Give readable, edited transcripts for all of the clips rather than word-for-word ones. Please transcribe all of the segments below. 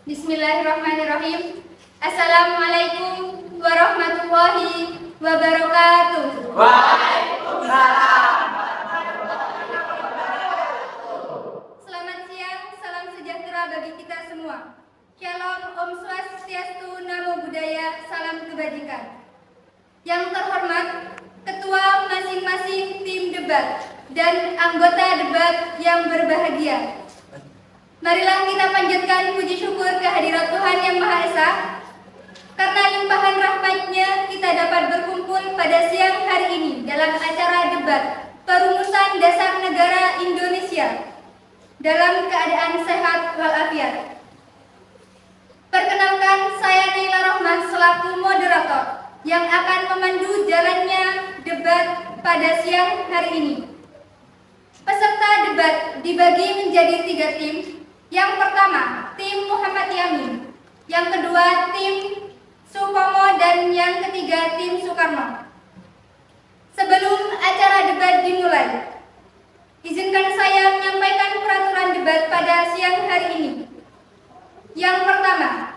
Bismillahirrahmanirrahim. Assalamualaikum warahmatullahi wabarakatuh. Waalaikumsalam. Selamat siang, salam sejahtera bagi kita semua. Shalom, Om Swastiastu, Namo Buddhaya, salam kebajikan. Yang terhormat, ketua masing-masing tim debat dan anggota debat yang berbahagia. Marilah kita panjatkan puji syukur kehadirat Tuhan Yang Maha Esa. Karena limpahan rahmat-Nya kita dapat berkumpul pada siang hari ini dalam acara debat Perumusan Dasar Negara Indonesia dalam keadaan sehat walafiat. Perkenalkan, saya Naila Rohman selaku moderator yang akan memandu jalannya debat pada siang hari ini. Peserta debat dibagi menjadi 3 tim. Yang pertama, tim Muhammad Yamin. Yang kedua, tim Supomo. Dan yang ketiga, tim Soekarno. Sebelum acara debat dimulai, izinkan saya menyampaikan peraturan debat pada siang hari ini. Yang pertama,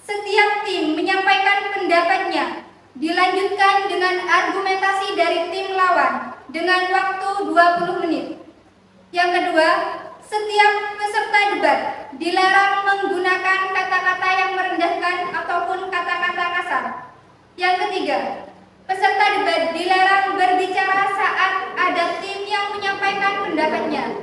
setiap tim menyampaikan pendapatnya, dilanjutkan dengan argumentasi dari tim lawan dengan waktu 20 menit. Yang kedua, setiap peserta debat dilarang menggunakan kata-kata yang merendahkan ataupun kata-kata kasar. Yang ketiga, peserta debat dilarang berbicara saat ada tim yang menyampaikan pendapatnya.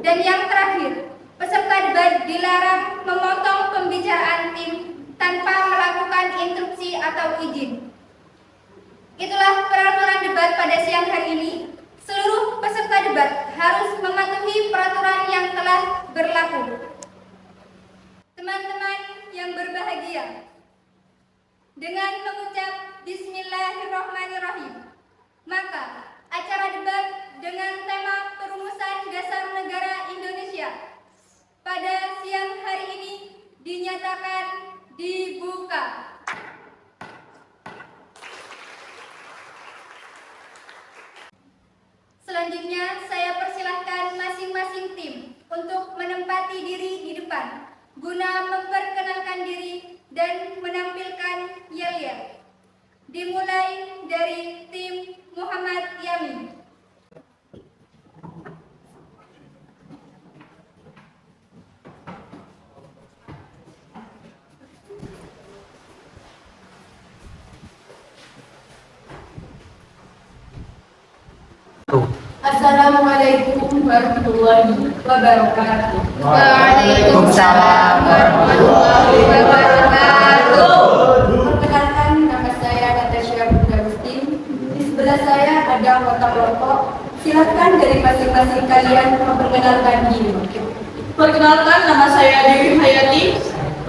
Dan yang terakhir, peserta debat dilarang memotong pembicaraan tim tanpa melakukan interupsi atau izin. Itulah peraturan debat pada siang hari ini. Seluruh peserta debat harus mematuhi peraturan yang telah berlaku. Teman-teman yang berbahagia, dengan mengucap Bismillahirrahmanirrahim, maka acara debat dengan tema Perumusan Dasar Negara Indonesia pada siang hari ini dinyatakan dibuka. Selanjutnya, saya persilahkan masing-masing tim untuk menempati diri di depan guna memperkenalkan diri dan menampilkan yel-yel. Dimulai dari tim Muhammad Yamin. Assalamualaikum warahmatullahi wabarakatuh. Waalaikumsalam warahmatullahi wabarakatuh. Perkenalkan, nama saya Natasha Agustin. Di sebelah saya ada kotak rokok. Silakan dari masing-masing kalian memperkenalkan diri. Perkenalkan, nama saya Dewi Hayati.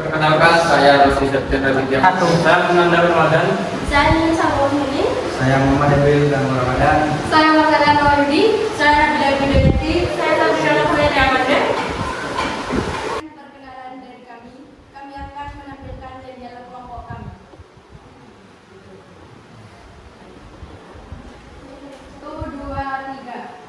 Perkenalkan, saya Rosi Septian Raditya. Saya Fernanda Ramadan. Saya Nini Sampurni. Saya Muhammad Dewi dan Ramadan. Saya Masalah Mauludi. Saya Nabila Bidayati. Saya Sabrina Khayati Amanda. Perkenalan dari kami akan menampilkan yel-yel kelompok kami. 1, 2, 3.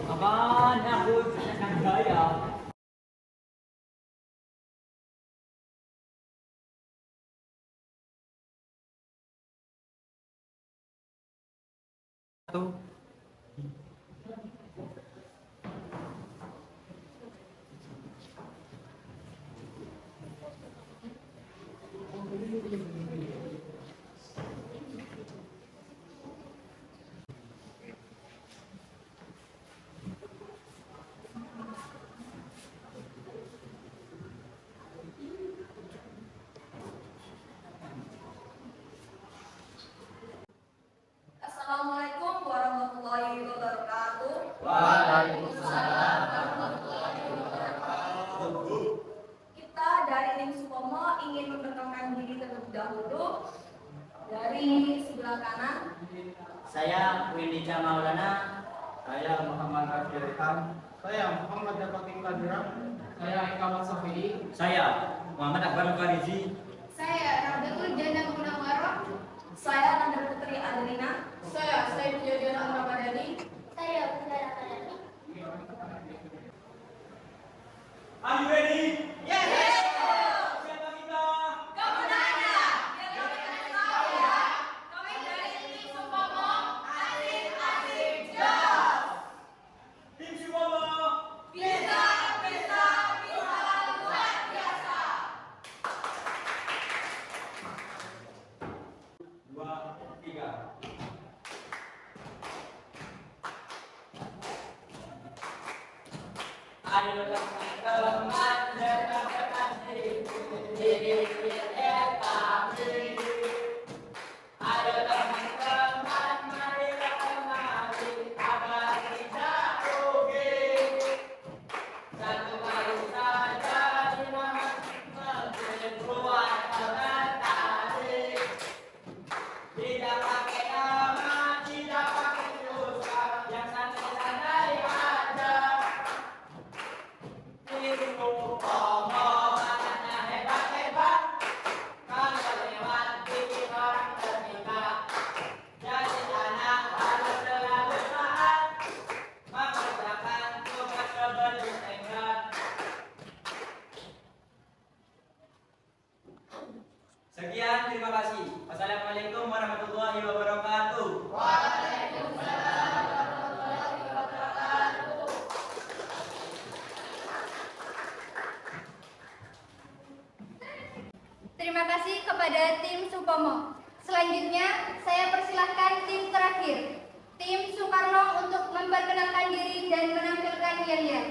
Apaan aku akan gaya. Satu. Assalamualaikum warahmatullahi wabarakatuh. Waalaikumsalam. Kita dari tim Supomo ingin memperkenalkan diri terlebih dahulu. Dari sebelah kanan, Saya Windija Maulana. Saya Muhammad Abdul Rekam. Saya Muhammad Dapatin Kadiram. Saya Ikamat Sofi. Saya Muhammad Akbar Farizi. Saya Rahmatul Jana Munawwarah. saya Nanda Putri Adelina. Saya Pujiana Ramadhani. Saya Bunda Ramadhani. Are you ready? Yes. Siapa kita? Tim Supomo. Dua, tiga. Ayo teman-teman dekatkan diri kami. Ayo teman-teman marilah kemari agar tidak rugi. Satu kali saja dimasukin buat tadi. Tidak pakai nama, tidak pakai susah, yang santai-santai aja. Ilmu omongannya hebat-hebat, kalau lewati orang terpikat. Jadi anak harus selalu taat, mengerjakan tugas sebelum tenggat. Sekian, terima kasih. Wassalamualaikum warahmatullahi wabarakatuh. Terima kasih kepada tim Supomo. Selanjutnya, saya persilahkan tim terakhir, tim Soekarno untuk memperkenalkan diri dan menampilkan yel-yel.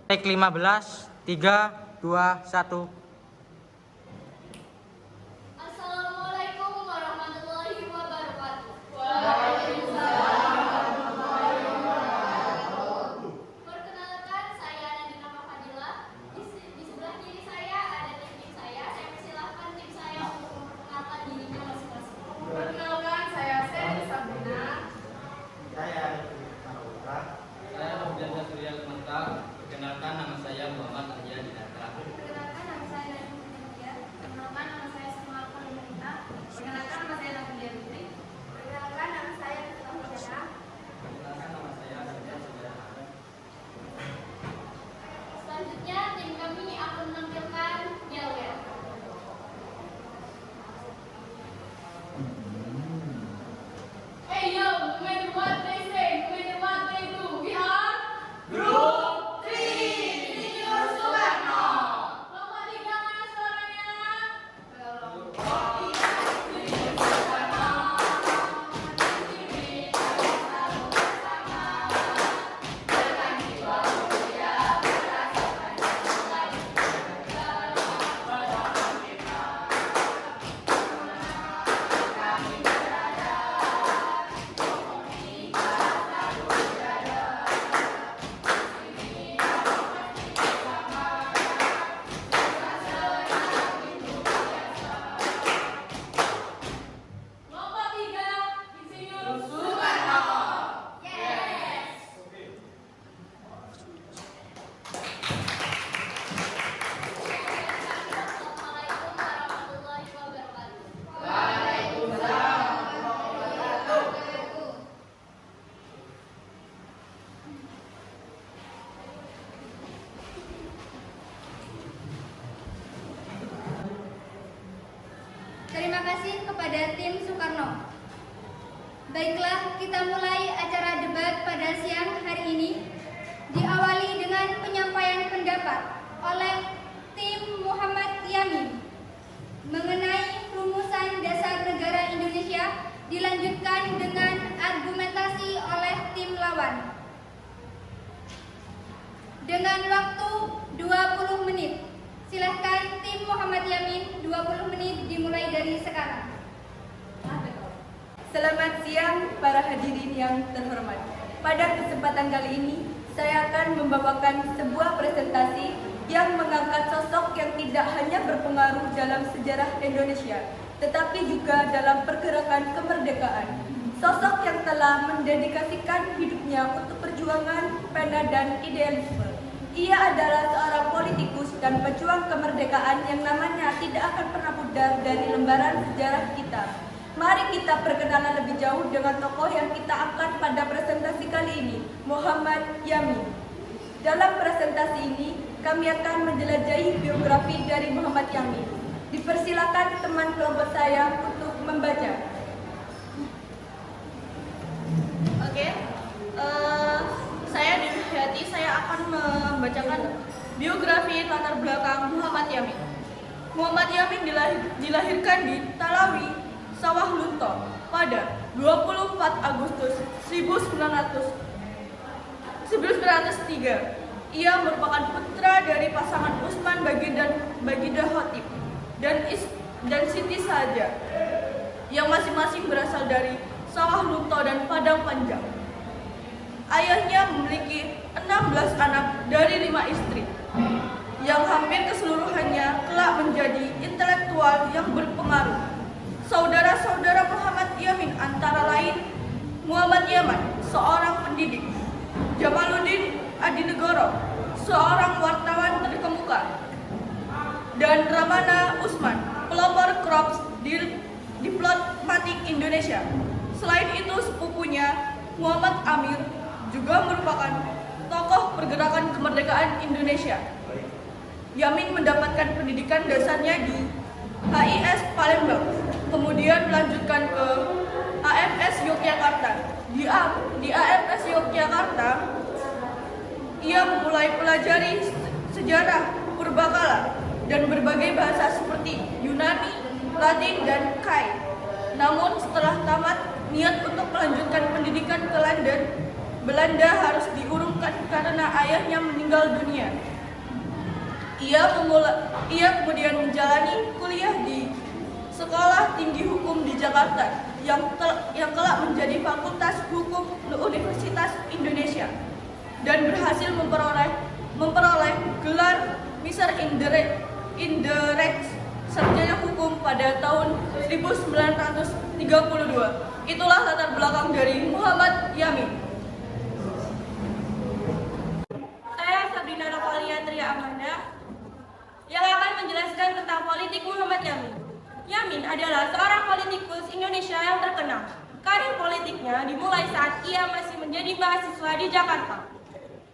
Take 15, 3, 2, 1. Assalamualaikum warahmatullahi wabarakatuh. Perkenalkan, saya Nadina Fadila. Di sebelah kiri saya ada tim saya. Saya persilahkan tim saya untuk memperkenalkan dirinya masing-masing. Perkenalkan, saya Seri Sabrina. Saya Maulana. Saya Abdul Surya Mental. Perkenalkan, nama saya Muhammad Arya Dinata. Perkenalkan, nama saya terima kasih kepada tim Soekarno. Baiklah, kita mulai acara debat pada siang hari ini. Diawali dengan penyampaian pendapat oleh tim Muhammad Yamin mengenai rumusan dasar negara Indonesia, dilanjutkan dengan argumentasi oleh tim lawan. Dengan waktu 20 menit. Silahkan tim Muhammad Yamin, 20 menit dimulai dari sekarang. Selamat siang para hadirin yang terhormat. Pada kesempatan kali ini, saya akan membawakan sebuah presentasi yang mengangkat sosok yang tidak hanya berpengaruh dalam sejarah Indonesia, tetapi juga dalam pergerakan kemerdekaan. Sosok yang telah mendedikasikan hidupnya untuk perjuangan, pena, dan idealisme. Ia adalah seorang politikus dan pejuang kemerdekaan yang namanya tidak akan pernah pudar dari lembaran sejarah kita. Mari kita perkenalan lebih jauh dengan tokoh yang kita angkat pada presentasi kali ini, Muhammad Yamin. Dalam presentasi ini, kami akan menjelajahi biografi dari Muhammad Yamin. Dipersilakan teman kelompok saya untuk membaca. Oke, saya Dewi Hayati, saya akan membacakan biografi latar belakang Muhammad Yamin. Muhammad Yamin dilahirkan di Talawi, Sawah Lunto pada 24 Agustus 1903. Ia merupakan putra dari pasangan Usman Baginda Khotib dan Siti Saja yang masing-masing berasal dari Sawah Lunto dan Padang Panjang. Ayahnya memiliki 16 anak dari 5 istri, yang hampir keseluruhannya kelak menjadi intelektual yang berpengaruh. Saudara-saudara Muhammad Yamin antara lain Muhammad Yaman, seorang pendidik, Jamaluddin Adinegoro, seorang wartawan terkemuka, dan Ramana Usman, pelopor Korps Diplomatik Indonesia. Selain itu, sepupunya Muhammad Amir juga merupakan tokoh pergerakan kemerdekaan Indonesia. Yamin mendapatkan pendidikan dasarnya di HIS Palembang, kemudian melanjutkan ke AMS Yogyakarta. Di AMS Yogyakarta, ia mulai pelajari sejarah purbakala dan berbagai bahasa seperti Yunani, Latin, dan Kai. Namun setelah tamat, niat untuk melanjutkan pendidikan ke London, Belanda harus diurungkan karena ayahnya meninggal dunia. Ia kemudian menjalani kuliah di Sekolah Tinggi Hukum di Jakarta yang kelak menjadi Fakultas Hukum Universitas Indonesia dan berhasil memperoleh gelar Mister Indirect sarjana hukum pada tahun 1932. Itulah latar belakang dari Muhammad Yamin. Saya Sabrina Novalia Tria Amanda yang akan menjelaskan tentang politik Muhammad Yamin. Yamin adalah seorang politikus Indonesia yang terkenal. Karir politiknya dimulai saat ia masih menjadi mahasiswa di Jakarta.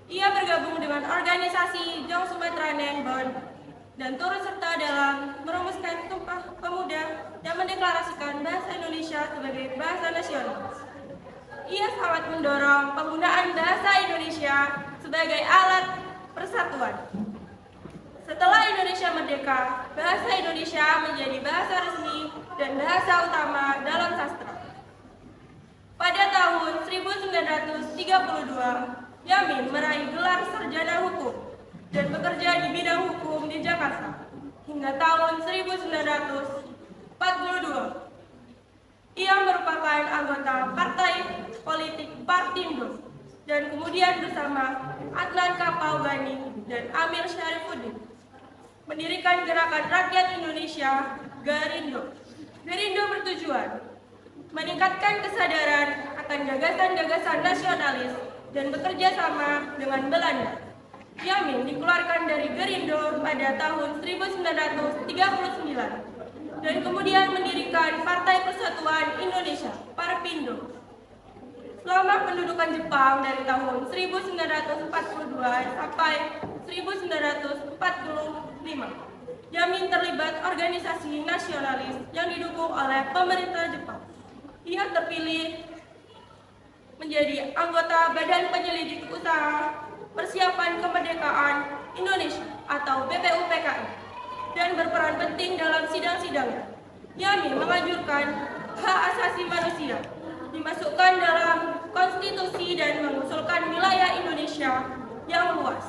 Ia bergabung dengan organisasi Jong Sumatera Nenbon dan turut serta dalam merumuskan Sumpah Pemuda dan mendeklarasikan bahasa Indonesia sebagai bahasa nasional. Ia sangat mendorong penggunaan bahasa Indonesia sebagai alat persatuan. Setelah Indonesia merdeka, bahasa Indonesia menjadi bahasa resmi dan bahasa utama dalam sastra. Pada tahun 1932, Yamin meraih gelar sarjana hukum dan bekerja di bidang hukum di Jakarta hingga tahun 1942. Ia merupakan anggota partai politik Partindo dan kemudian bersama Adnan Kapaugani dan Amir Syarifuddin mendirikan Gerakan Rakyat Indonesia Garindo. Garindo bertujuan meningkatkan kesadaran akan gagasan-gagasan nasionalis dan bekerja sama dengan Belanda. Yamin dikeluarkan dari Garindo pada tahun 1939 dan kemudian mendirikan Partai Persatuan Indonesia Parpindo. Selama pendudukan Jepang dari tahun 1942 sampai 1945, Yamin terlibat terlibat organisasi nasionalis yang didukung oleh pemerintah Jepang. Ia terpilih menjadi anggota Badan Penyelidik Usaha Persiapan Kemerdekaan Indonesia atau BPUPKI dan berperan penting dalam sidang-sidangnya. Yamin menganjurkan hak asasi manusia dimasukkan dalam konstitusi dan mengusulkan wilayah Indonesia yang luas.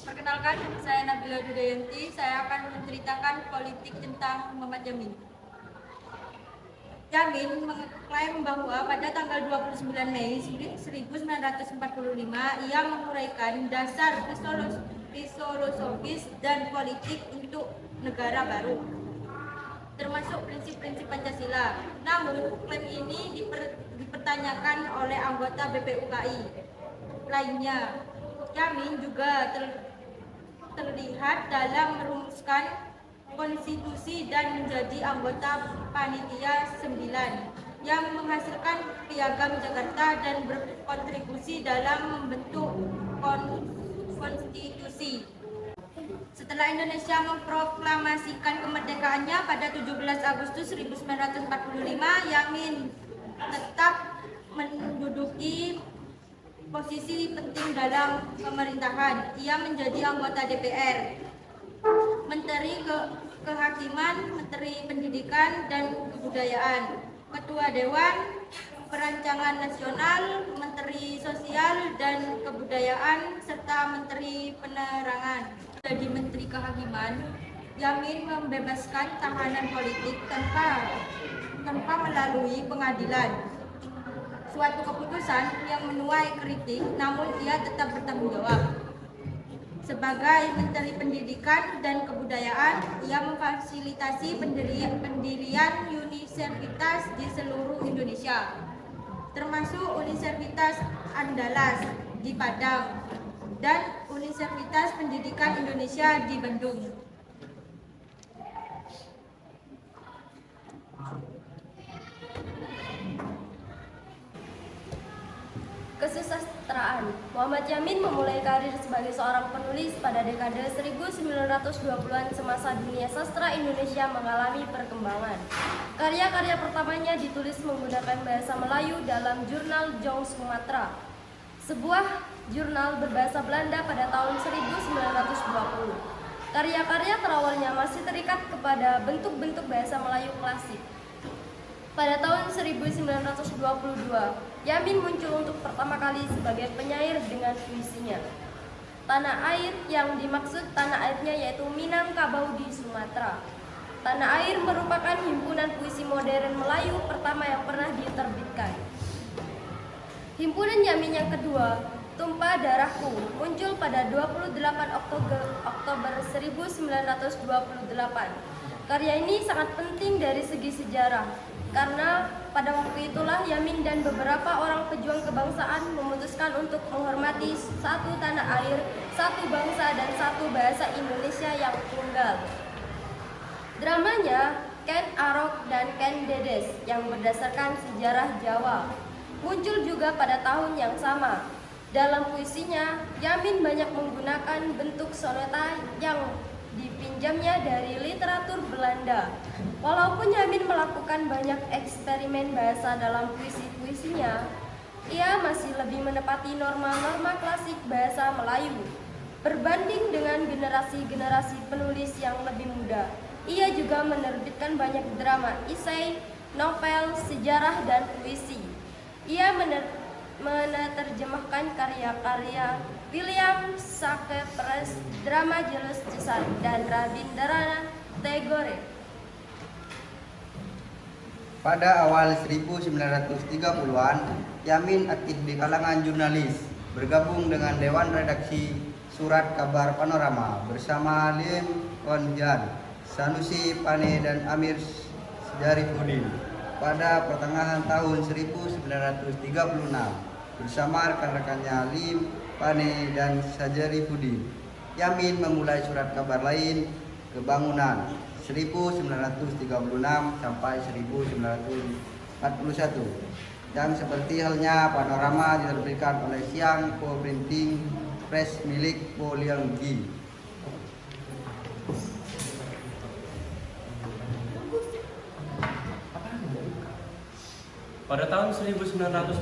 Perkenalkan, saya Nabila Dudayanti. Saya akan menceritakan politik tentang Muhammad Yamin. Yamin mengklaim bahwa pada tanggal 29 Mei 1945 ia menguraikan dasar filosofis dan politik untuk negara baru, termasuk prinsip-prinsip Pancasila. Namun, klaim ini dipertanyakan oleh anggota BPUKI lainnya. Yamin juga terlihat dalam merumuskan konstitusi dan menjadi anggota Panitia 9 yang menghasilkan Piagam Jakarta dan berkontribusi dalam membentuk konstitusi. Setelah Indonesia memproklamasikan kemerdekaannya pada 17 Agustus 1945, Yamin tetap menduduki posisi penting dalam pemerintahan. Ia menjadi anggota DPR, Menteri Kehakiman, Menteri Pendidikan dan Kebudayaan, Ketua Dewan Perancangan Nasional, Menteri Sosial dan Kebudayaan, serta Menteri Penerangan. Jadi Menteri Kehakiman, Yamin membebaskan tahanan politik tanpa melalui pengadilan. Suatu keputusan yang menuai kritik, namun ia tetap bertanggung jawab. Sebagai Menteri Pendidikan dan Kebudayaan, ia memfasilitasi pendirian universitas di seluruh Indonesia, termasuk Universitas Andalas di Padang dan Universitas Pendidikan Indonesia di Bandung. Kesusastraan. Muhammad Yamin memulai karir sebagai seorang penulis pada dekade 1920-an semasa dunia sastra Indonesia mengalami perkembangan. Karya-karya pertamanya ditulis menggunakan bahasa Melayu dalam jurnal Jong Sumatera, sebuah jurnal berbahasa Belanda pada tahun 1920. Karya-karya terawalnya masih terikat kepada bentuk-bentuk bahasa Melayu klasik. Pada tahun 1922, Yamin muncul untuk pertama kali sebagai penyair dengan puisinya. Tanah air yang dimaksud tanah airnya yaitu Minangkabau di Sumatera. Tanah air merupakan himpunan puisi modern Melayu pertama yang pernah diterbitkan. Himpunan Yamin yang kedua, Tumpah Darahku, muncul pada 28 Oktober 1928. Karya ini sangat penting dari segi sejarah, karena pada waktu itulah Yamin dan beberapa orang pejuang kebangsaan memutuskan untuk menghormati satu tanah air, satu bangsa, dan satu bahasa Indonesia yang tunggal. Dramanya Ken Arok dan Ken Dedes yang berdasarkan sejarah Jawa muncul juga pada tahun yang sama. Dalam puisinya, Yamin banyak menggunakan bentuk soneta yang dipinjamnya dari literatur Belanda. Walaupun Yamin melakukan banyak eksperimen bahasa dalam puisi-puisinya, ia masih lebih menepati norma-norma klasik bahasa Melayu. Berbanding dengan generasi-generasi penulis yang lebih muda, ia juga menerbitkan banyak drama, esai, novel, sejarah, dan puisi. Ia menerjemahkan karya-karya William Shakespeare, drama Julius Caesar, dan Rabindranath Tagore. Pada awal 1930-an, Yamin aktif di kalangan jurnalis, bergabung dengan Dewan Redaksi Surat Kabar Panorama bersama Lim Konjan, Sanusi Pane, dan Amir Syarifuddin. pada pertengahan tahun 1936 bersama rekan-rekannya Lim, Pane, dan Sajari Pudin. Yamin memulai surat kabar lain Kebangunan 1936 sampai 1941 yang seperti halnya Panorama diterbitkan oleh Siang Po Printing Press milik Po Liang Gi. Pada tahun 1937,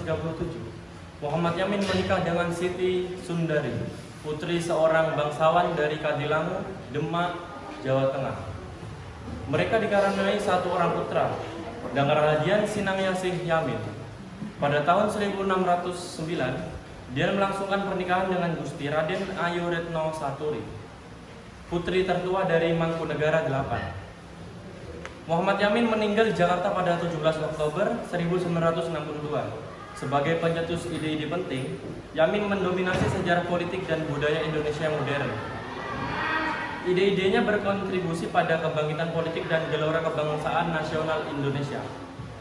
Muhammad Yamin menikah dengan Siti Sundari, putri seorang bangsawan dari Kadilangu, Demak, Jawa Tengah. Mereka dikaruniai satu orang putra, Dangarahadian Sinang Yasih Yamin. Pada tahun 1609, dia melangsungkan pernikahan dengan Gusti Raden Ayu Retno Saturi, putri tertua dari Mangkunegara 8. Muhammad Yamin meninggal di Jakarta pada 17 Oktober 1962. Sebagai pencetus ide-ide penting, Yamin mendominasi sejarah politik dan budaya Indonesia modern. Ide-idenya berkontribusi pada kebangkitan politik dan gelora kebangsaan nasional Indonesia.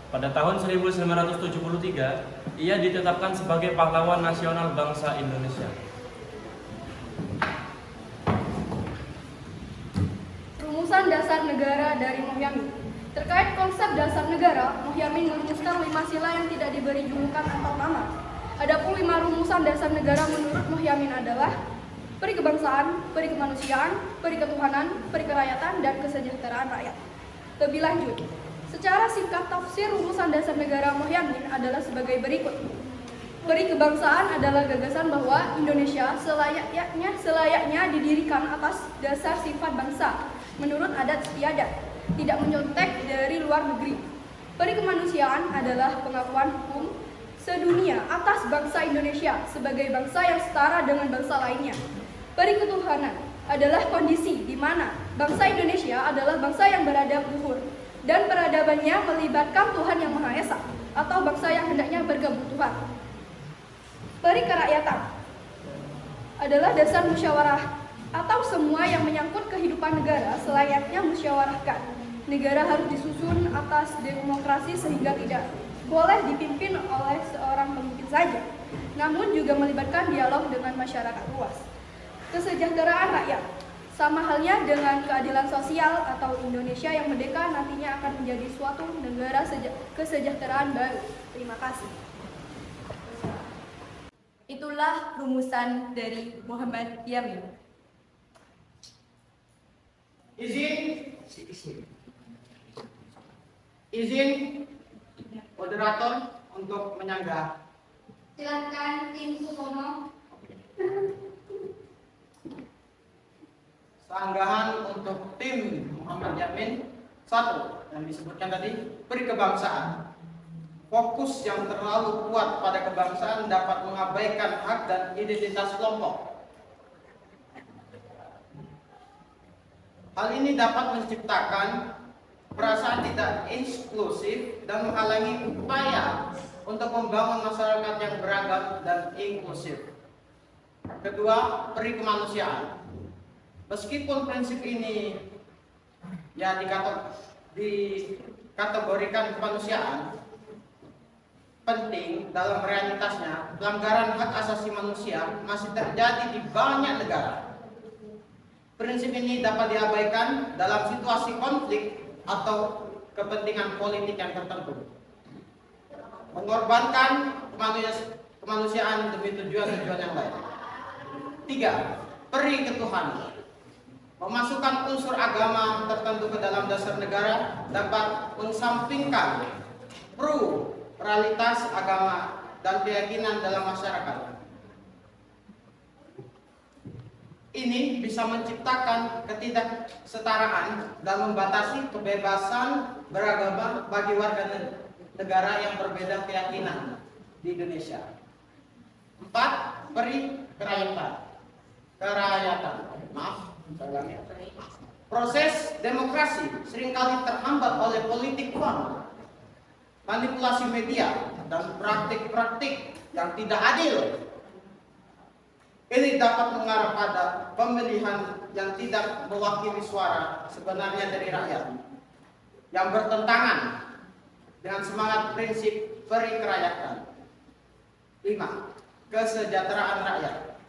Pada tahun 1973, ia ditetapkan sebagai pahlawan nasional bangsa Indonesia. Rumusan dasar negara dari Muhyamin. Terkait konsep dasar negara, Muhyamin merumuskan 5 sila yang tidak diberi julukan atau nama. Adapun 5 rumusan dasar negara menurut Muhyamin adalah peri kebangsaan, peri kemanusiaan, peri ketuhanan, peri kerakyatan, dan kesejahteraan rakyat. Lebih lanjut, secara singkat tafsir rumusan dasar negara Muhyamin adalah sebagai berikut. Peri kebangsaan adalah gagasan bahwa Indonesia selayaknya didirikan atas dasar sifat bangsa menurut adat istiadat, tidak menyontek dari luar negeri. Peri kemanusiaan adalah pengakuan hukum sedunia atas bangsa Indonesia sebagai bangsa yang setara dengan bangsa lainnya. Peri ketuhanan adalah kondisi di mana bangsa Indonesia adalah bangsa yang beradab luhur dan peradabannya melibatkan Tuhan Yang Maha Esa atau bangsa yang hendaknya berkebutuhan. Peri kerakyatan adalah dasar musyawarah atau semua yang menyangkut kehidupan negara selayaknya musyawarahkan. Negara harus disusun atas demokrasi sehingga tidak boleh dipimpin oleh seorang pemimpin saja, namun juga melibatkan dialog dengan masyarakat luas. Kesejahteraan rakyat, sama halnya dengan keadilan sosial atau Indonesia yang merdeka nantinya akan menjadi suatu negara kesejahteraan baru. Terima kasih. Itulah rumusan dari Muhammad Yamin. Izin moderator untuk menyanggah. Silakan tim Supomo. Sanggahan untuk tim Muhammad Yamin. 1. Yang disebutkan tadi, peri kebangsaan. Fokus yang terlalu kuat pada kebangsaan dapat mengabaikan hak dan identitas kelompok. Hal ini dapat menciptakan perasaan tidak inklusif dan menghalangi upaya untuk membangun masyarakat yang beragam dan inklusif. Kedua, peri kemanusiaan. Meskipun prinsip ini dikategorikan kemanusiaan penting dalam realitasnya, pelanggaran hak asasi manusia masih terjadi di banyak negara. Prinsip ini dapat diabaikan dalam situasi konflik atau kepentingan politik yang tertentu, mengorbankan kemanusiaan demi tujuan-tujuan yang lain. 3. Peri ketuhanan. Memasukkan unsur agama tertentu ke dalam dasar negara dapat mensampingkan pluralitas agama dan keyakinan dalam masyarakat. Ini bisa menciptakan ketidaksetaraan dan membatasi kebebasan beragama bagi warga negara yang berbeda keyakinan di Indonesia. 4. Peri kerakyatan. Proses demokrasi seringkali terhambat oleh politik uang, manipulasi media, dan praktik-praktik yang tidak adil. Ini dapat mengarah pada pemilihan yang tidak mewakili suara sebenarnya dari rakyat, yang bertentangan dengan semangat prinsip peri kerakyatan. 5. Kesejahteraan rakyat.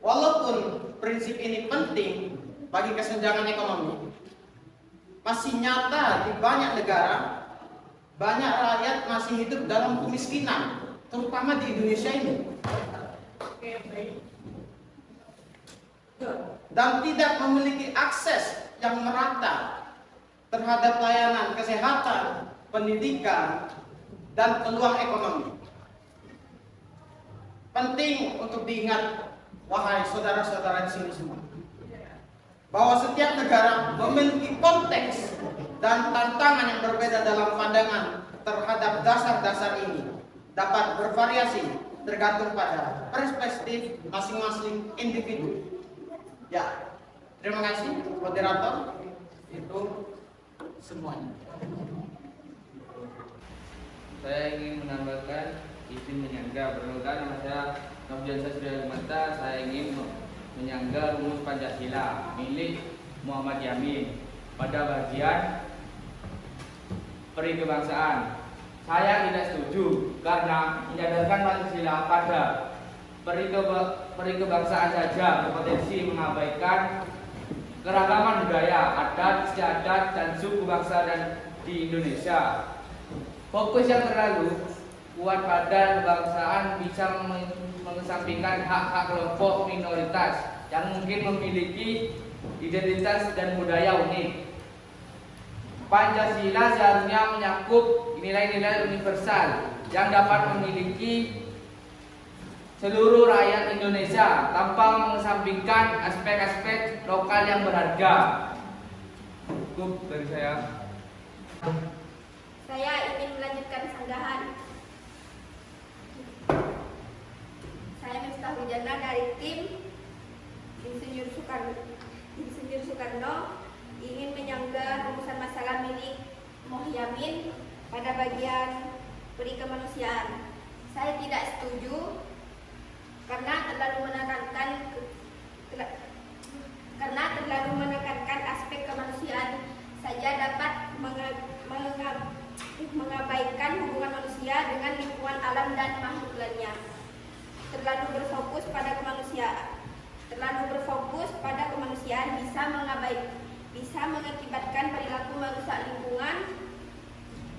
Walaupun prinsip ini penting bagi kesenjangan ekonomi, masih nyata di banyak negara, banyak rakyat masih hidup dalam kemiskinan, terutama di Indonesia ini. Dan tidak memiliki akses yang merata terhadap layanan kesehatan, pendidikan, dan peluang ekonomi. Penting untuk diingat, wahai saudara-saudara di sini semua, bahwa setiap negara memiliki konteks dan tantangan yang berbeda dalam pandangan terhadap dasar-dasar ini, dapat bervariasi tergantung pada perspektif masing-masing individu. Ya, terima kasih moderator. Itu semuanya. Saya ingin menambahkan izin menyangga. Perkenalkan, nama saya Nofriansah Surya Mata. Saya ingin menyangga rumus Pancasila milik Muhammad Yamin pada bagian peri kebangsaan. Saya tidak setuju karena menyadarkan Pancasila pada peri kebangsaan saja berpotensi mengabaikan keragaman budaya, adat, istiadat, dan suku bangsa dan di Indonesia. Fokus yang terlalu kuat pada kebangsaan bisa mengesampingkan hak-hak kelompok minoritas yang mungkin memiliki identitas dan budaya unik. Pancasila seharusnya menyakup nilai-nilai universal yang dapat memiliki seluruh rakyat Indonesia tanpa mengesampingkan aspek-aspek lokal yang berharga. Cukup dari saya. Saya ingin melanjutkan sanggahan. Saya Miftah Wijana dari tim Insinyur Soekarno ingin menyangga rumusan masalah milik Mohyamin pada bagian peri kemanusiaan. Saya tidak setuju karena terlalu menekankan aspek kemanusiaan saja dapat mengabaikan hubungan manusia dengan lingkungan alam dan makhluk lainnya. Terlalu berfokus pada kemanusiaan bisa mengakibatkan perilaku merusak lingkungan,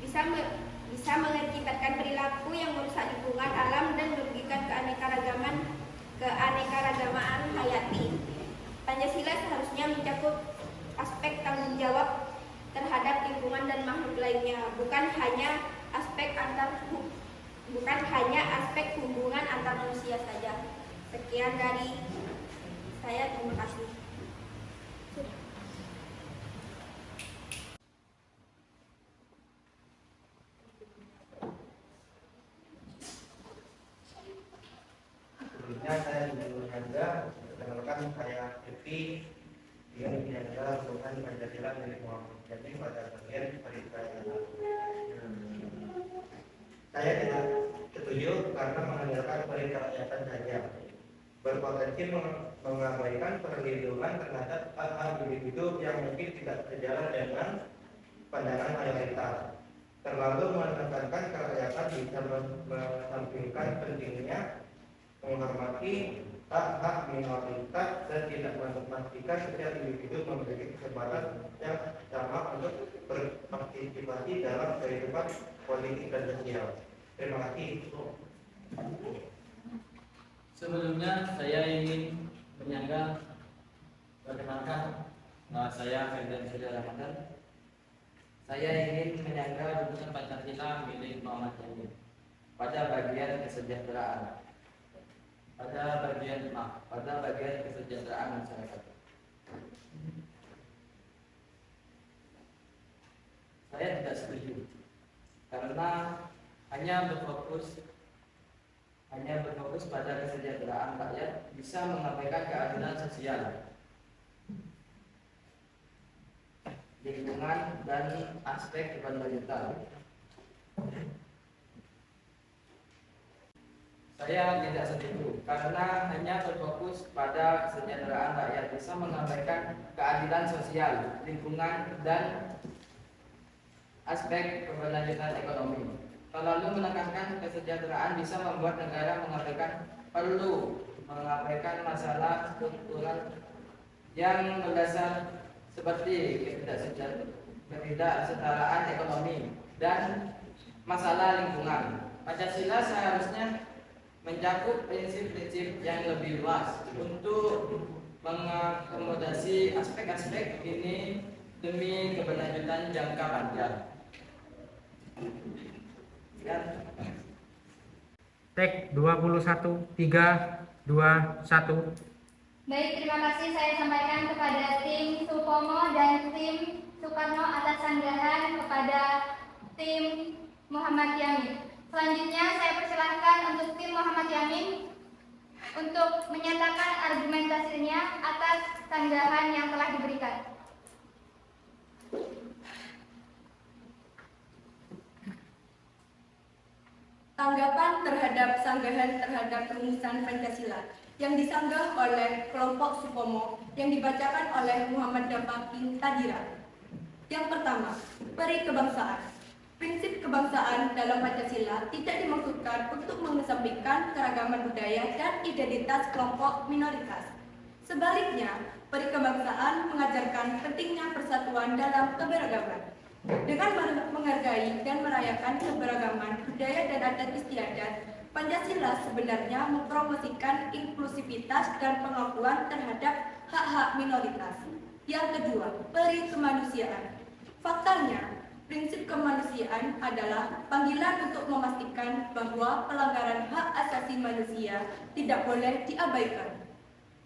bisa mengakibatkan perilaku yang merusak lingkungan alam dan merugikan keanekaragaman hayati. Pancasila seharusnya mencakup aspek tanggung jawab terhadap lingkungan dan makhluk lainnya, bukan hanya aspek hubungan antar manusia saja. Sekian dari saya, terima kasih. Sebelumnya saya ingin menyangga, perkenalkan saya Evi, yang menyangga rumusan Pancasila milik Muhammad Yamin pada bagian peri kerakyatan. Saya tidak setuju karena mengandalkan peri kerakyatan saja berpotensi mengabaikan perlindungan terhadap hak-hak individu yang mungkin tidak sejalan dengan pandangan mayoritas. Terlalu menekankan kerakyatan bisa mengesampingkan pentingnya menghormati hak-hak minoritas dan tidak memastikan setiap individu memiliki kesempatan yang sama untuk berpartisipasi dalam kehidupan politik dan sosial. Terima kasih. Sebelumnya saya ingin menyangga, perkenalkan, nama saya Ferdan Surya Ramadan. Saya ingin menyangga rumusan Pancasila milik Muhammad Yamin pada bagian kesejahteraan. Pada bagian kesejahteraan masyarakat. Saya tidak setuju karena hanya berfokus pada kesejahteraan rakyat bisa mengabaikan keadilan sosial, lingkungan, dan aspek environmental. Saya tidak setuju karena hanya berfokus pada kesejahteraan rakyat bisa mengabaikan keadilan sosial, lingkungan, dan aspek keberlanjutan ekonomi. Terlalu menekankan kesejahteraan bisa membuat negara mengabaikan masalah struktural yang mendasar seperti ketidaksetaraan ekonomi dan masalah lingkungan. Pancasila seharusnya mencakup prinsip-prinsip yang lebih luas untuk mengakomodasi aspek-aspek ini demi keberlanjutan jangka panjang. Tek 21 3 2 1. Baik, terima kasih saya sampaikan kepada tim Supomo dan tim Soekarno atas sanggahan kepada tim Muhammad Yamin. Selanjutnya saya persilahkan untuk tim Muhammad Yamin untuk menyatakan argumentasinya atas sanggahan yang telah diberikan. Tanggapan terhadap sanggahan terhadap rumusan Pancasila yang disanggah oleh kelompok Supomo yang dibacakan oleh Muhammad Dafa bin Tadira. Yang pertama, peri kebangsaan. Prinsip kebangsaan dalam Pancasila tidak dimaksudkan untuk mengesampingkan keragaman budaya dan identitas kelompok minoritas. Sebaliknya, peri kebangsaan mengajarkan pentingnya persatuan dalam keberagaman. Dengan menghargai dan merayakan keberagaman budaya dan adat istiadat, Pancasila sebenarnya mempromosikan inklusivitas dan pengakuan terhadap hak-hak minoritas. Yang kedua, peri kemanusiaan. Faktanya, prinsip kemanusiaan adalah panggilan untuk memastikan bahwa pelanggaran hak asasi manusia tidak boleh diabaikan.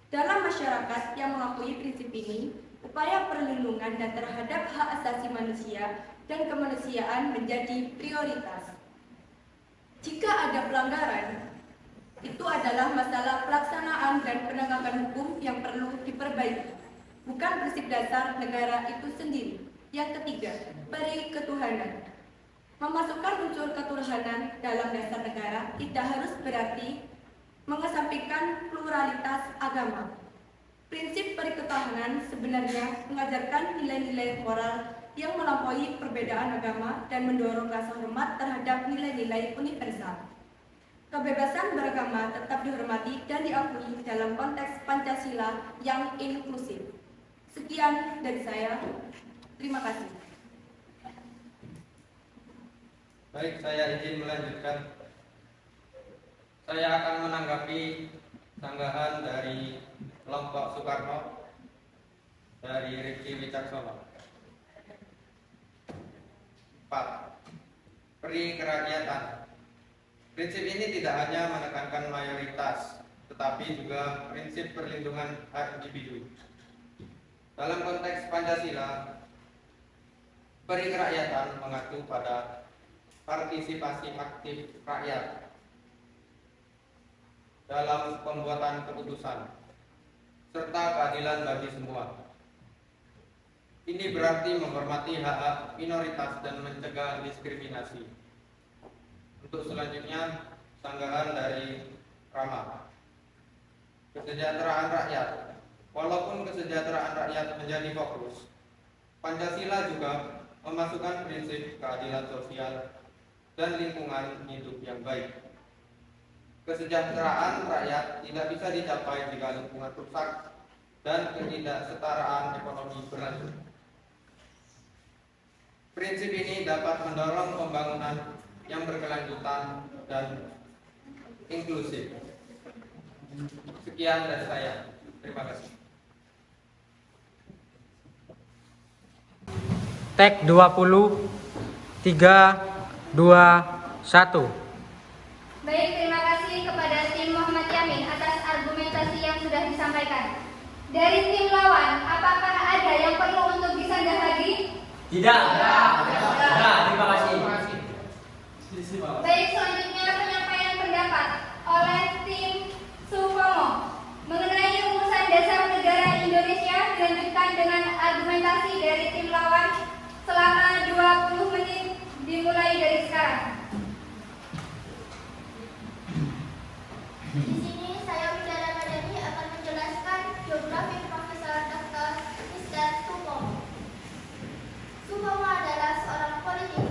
Dalam masyarakat yang mengakui prinsip ini, upaya perlindungan dan terhadap hak asasi manusia dan kemanusiaan menjadi prioritas. Jika ada pelanggaran, itu adalah masalah pelaksanaan dan penegakan hukum yang perlu diperbaiki, bukan prinsip dasar negara itu sendiri. Yang ketiga, peri ketuhanan. Memasukkan unsur ketuhanan dalam dasar negara tidak harus berarti mengesampingkan pluralitas agama. Prinsip periketahanan sebenarnya mengajarkan nilai-nilai moral yang melampaui perbedaan agama dan mendorong rasa hormat terhadap nilai-nilai universal. Kebebasan beragama tetap dihormati dan diakui dalam konteks Pancasila yang inklusif. Sekian dari saya. Terima kasih. Baik, saya izin melanjutkan. Saya akan menanggapi sanggahan dari kelompok Soekarno dari Riki Wicaksono. 4. Peri kerakyatan. Prinsip ini tidak hanya menekankan mayoritas, tetapi juga prinsip perlindungan hak individu. Dalam konteks Pancasila, peri kerakyatan mengacu pada partisipasi aktif rakyat dalam pembuatan keputusan, serta keadilan bagi semua. Ini berarti menghormati hak-hak minoritas dan mencegah diskriminasi. Untuk selanjutnya, sanggahan dari Rama. Kesejahteraan rakyat. Walaupun kesejahteraan rakyat menjadi fokus, Pancasila juga memasukkan prinsip keadilan sosial dan lingkungan hidup yang baik. Kesejahteraan rakyat tidak bisa dicapai jika lingkungan rusak dan ketidaksetaraan ekonomi berlanjut. Prinsip ini dapat mendorong pembangunan yang berkelanjutan dan inklusif. Sekian dari saya. Terima kasih. Tek 20 3 2 1. Baik, terima kasih kepada tim Muhammad Yamin atas argumentasi yang sudah disampaikan. Dari tim lawan, apakah ada yang perlu untuk disanggah lagi? Tidak. Terima kasih. Baik, selanjutnya penyampaian pendapat oleh tim Supomo mengenai rumusan dasar negara Indonesia dilanjutkan dengan argumentasi dari tim lawan selama 20 menit dimulai dari sekarang. Di sini saya Widara Madani akan menjelaskan biografi Profesor Dr. Mr. Supomo. Supomo adalah seorang politikus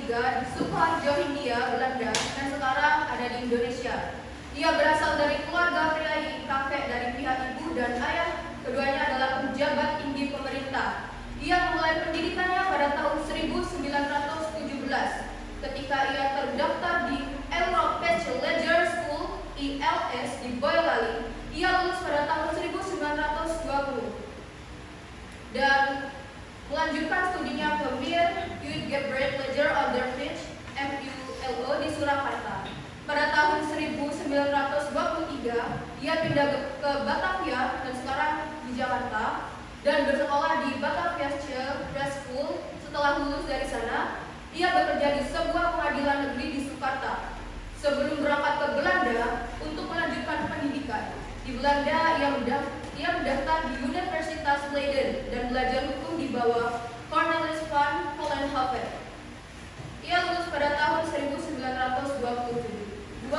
III di Sukoharjo, Hindia, Belanda, dan sekarang ada di Indonesia. Ia berasal dari keluarga priai, kakek dari pihak ibu dan ayah keduanya adalah pejabat tinggi pemerintah. Ia mulai pendidikannya pada tahun 1917 ketika ia terdaftar di Europese Leisure School (ILS) di Boyolali. Ia lulus pada tahun 1920 dan melanjutkan studinya ke Mir Uitgebreid Leger Onderwijs (MULO) di Surakarta. Pada tahun 1923 ia pindah ke Batavia dan sekarang di Jakarta dan bersekolah di Batavia Press School. Setelah lulus dari sana, ia bekerja di sebuah pengadilan negeri di Sukarta. Sebelum berangkat ke Belanda untuk melanjutkan pendidikan, di Belanda ia mendaftar di Universitas Leiden dan belajar hukum di bawah Cornelis van Vollenhoven. Ia lulus pada tahun 1927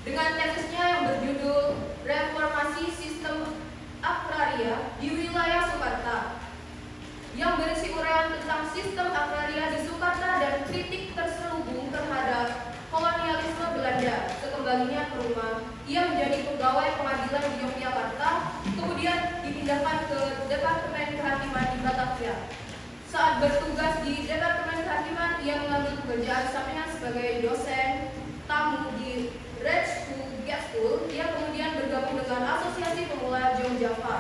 dengan tesisnya yang berjudul Reformasi Sistem Agraria di Wilayah Sukarta, yang berisi uraian tentang sistem agraria di Sukarta dan kritik terselubung terhadap kolonialisme Belanda. Sekembalinya ke rumah, ia menjadi pegawai pengadilan di Yogyakarta, kemudian dipindahkan ke Departemen Kehakiman di Batavia. Saat bertugas di Departemen Kehakiman, ia mengambil pekerjaan sampingan sebagai dosen tamu di Rechtsgewestschool. Ia kemudian bergabung dengan Asosiasi Pemula Jong Java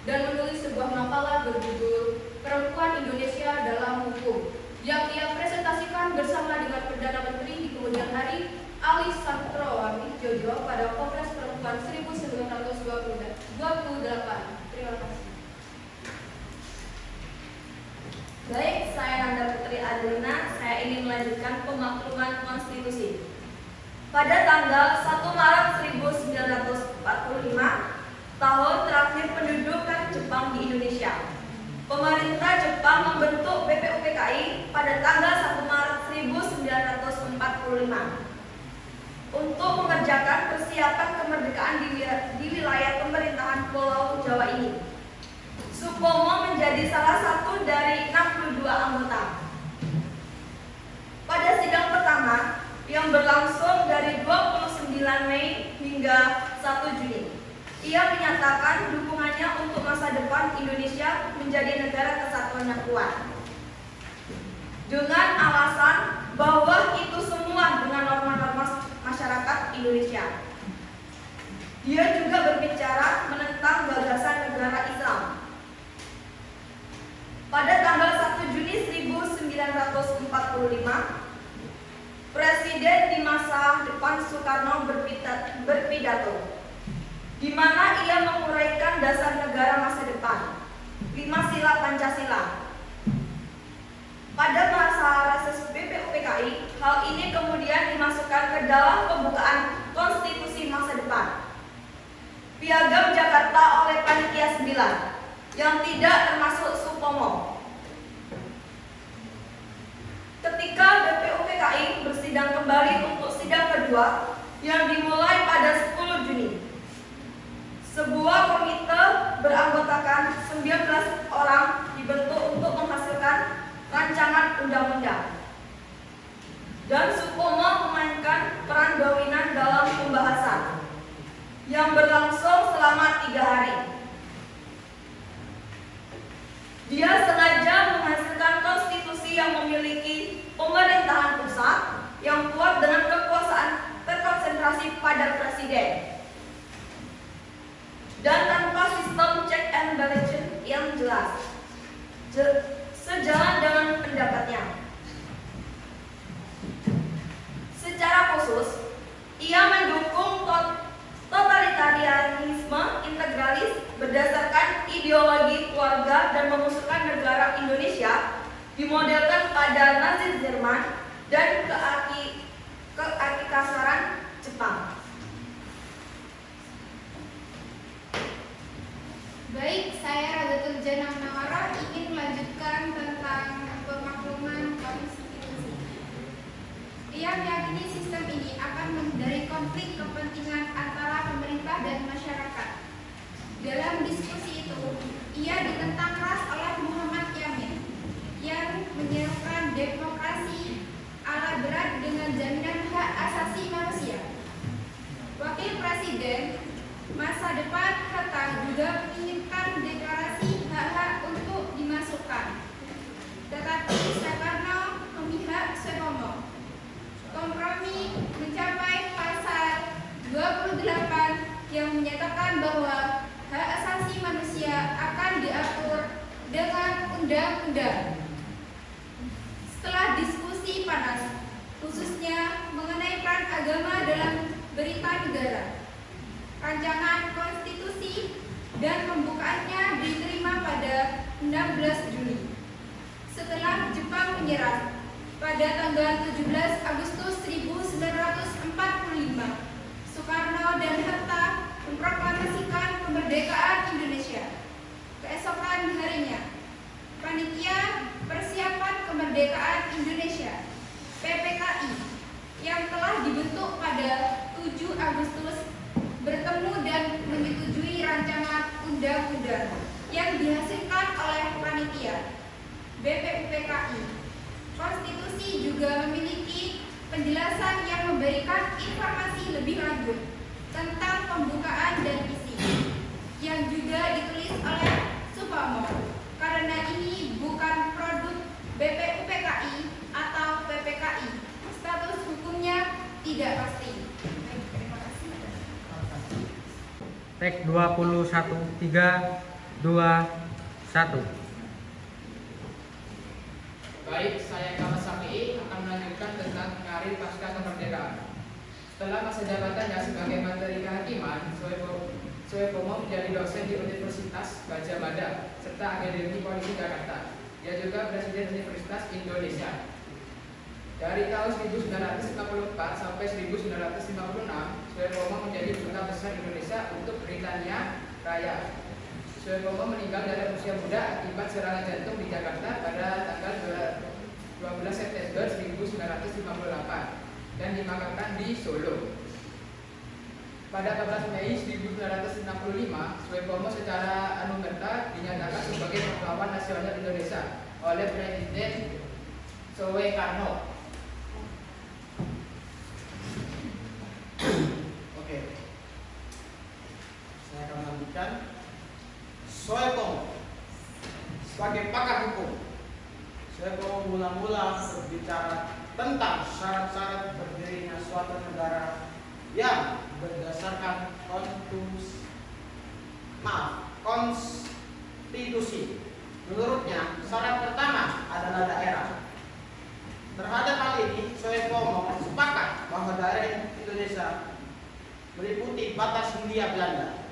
dan menulis sebuah makalah berjudul Perempuan Indonesia dalam Hukum yang ia presentasikan bersama dengan Perdana Menteri di kemudian hari Ali Satroami Jojo pada Kongres Perempuan 1928. Terima kasih. Baik, saya Nanda Putri Adelina. Saya ingin melanjutkan pemakluman konstitusi. Pada tanggal 1 Maret 1945, tahun terakhir pendudukan Jepang di Indonesia, pemerintah Jepang membentuk BPUPKI pada tanggal 1 Maret 1945 untuk mengerjakan persiapan kemerdekaan di wilayah pemerintahan Pulau Jawa ini. Supomo menjadi salah satu dari 62 anggota. Pada sidang pertama yang berlangsung dari 29 Mei hingga 1 Juni, ia menyatakan dukungannya untuk masa depan Indonesia menjadi negara kesatuan yang kuat, dengan alasan bahwa itu semua dengan norma-norma masyarakat Indonesia. Dia juga berbicara menentang gagasan negara Islam. Pada tanggal 1 Juni 1945, Presiden di masa depan Soekarno berpidato, di mana ia menguraikan dasar negara masa depan, 5 sila Pancasila. Pada masa reses BPUPKI, hal ini kemudian dimasukkan ke dalam pembukaan konstitusi masa depan. Piagam Jakarta oleh Panitia 9 yang tidak termasuk Supomo. Ketika BPUPKI bersidang kembali untuk sidang kedua yang dimulai pada 10 Juni, sebuah komite beranggotakan 19 orang dibentuk untuk menghasilkan rancangan undang-undang. Dan Supomo memainkan peran dominan dalam pembahasan yang berlangsung selama 3 hari. Dia sengaja menghasilkan konstitusi yang memiliki pemerintahan pusat yang kuat dengan kekuasaan terkonsentrasi pada presiden dan tanpa sistem check and balance yang jelas, sejalan dengan pendapatnya. Secara khusus, ia mendukung totalitarianisme integralis berdasarkan ideologi keluarga dan mengusulkan negara Indonesia dimodelkan pada Nazi Jerman dan keakikasaran Jepang. Baik, saya Radatul Jana Munawwarah ingin melanjutkan tentang pemakluman konstitusi. Ia meyakini sistem ini akan menghindari konflik kepentingan antara pemerintah dan masyarakat. Dalam diskusi itu, ia ditentang keras oleh Muhammad Yamin yang menyerukan masa depan Hatta juga menginginkan deklarasi hak-hak untuk dimasukkan. Tetapi Soekarno memihak Suetomo. Kompromi mencapai pasal 28 yang menyatakan bahwa hak asasi manusia akan diatur dengan undang-undang. Setelah diskusi panas, khususnya mengenai peran agama dalam berita negara, rancangan konstitusi dan pembukaannya diterima pada 16 Juli. Setelah Jepang menyerah pada tanggal 17 Agustus 1945, Soekarno dan Hatta memproklamasikan kemerdekaan Indonesia. Keesokan harinya, Panitia Persiapan Kemerdekaan Indonesia (PPKI) yang telah dibentuk pada 7 Agustus bertemu dan menyetujui rancangan undang-undang yang dihasilkan oleh panitia BPUPKI. Konstitusi juga memiliki penjelasan yang memberikan informasi lebih lanjut tentang pembukaan dan isi, yang juga ditulis oleh Supomo. Karena ini bukan produk BPUPKI atau PPKI, status hukumnya tidak pasti. Terima kasih. Tek 21, 3, 2, 1. Baik, saya Kamas Safi'i akan melanjutkan tentang karir pasca kemerdekaan. Setelah masa jabatannya sebagai Menteri Kehakiman, Soepomo menjadi dosen di Universitas Gadjah Mada serta Akademi Polisi Jakarta. Dia juga Presiden Universitas Indonesia. Dari tahun 1954 sampai 1956, Soepomo menjadi Duta Besar Indonesia untuk Britania Raya. Soepomo meninggal dalam usia muda akibat serangan jantung di Jakarta pada tanggal 12 September 1958 dan dimakamkan di Solo. Pada 14 Mei 1965, Soepomo secara anumerta dinyatakan sebagai pahlawan nasional Indonesia oleh Presiden Soekarno. Oke, saya akan lanjutkan. Soepomo sebagai pakar hukum, Soepomo mula-mula berbicara tentang syarat-syarat berdirinya suatu negara yang berdasarkan konstitusi. Menurutnya, syarat pertama adalah daerah. Terhadap hal ini, Soepomo sepakat bahwa daerah Indonesia meliputi batas Hindia Belanda.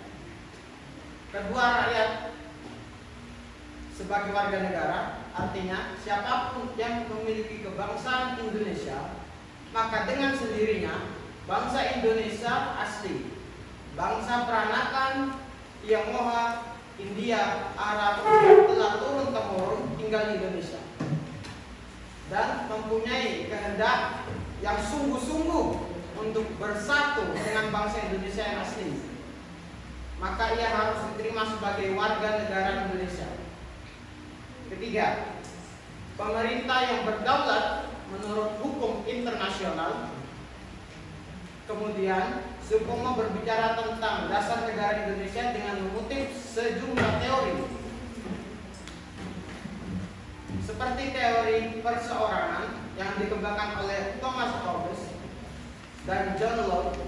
Kedua, rakyat sebagai warga negara, artinya siapapun yang memiliki kebangsaan Indonesia, maka dengan sendirinya bangsa Indonesia asli, bangsa peranakan Tionghoa, India, Arab telah turun-temurun tinggal di Indonesia dan mempunyai kehendak yang sungguh-sungguh untuk bersatu dengan bangsa Indonesia yang asli, maka ia harus diterima sebagai warga negara Indonesia. Ketiga, pemerintah yang berdaulat menurut hukum internasional. Kemudian, Soepomo berbicara tentang dasar negara Indonesia dengan mengutip sejumlah teori, seperti teori perseorangan yang dikembangkan oleh Thomas Hobbes dan John Locke,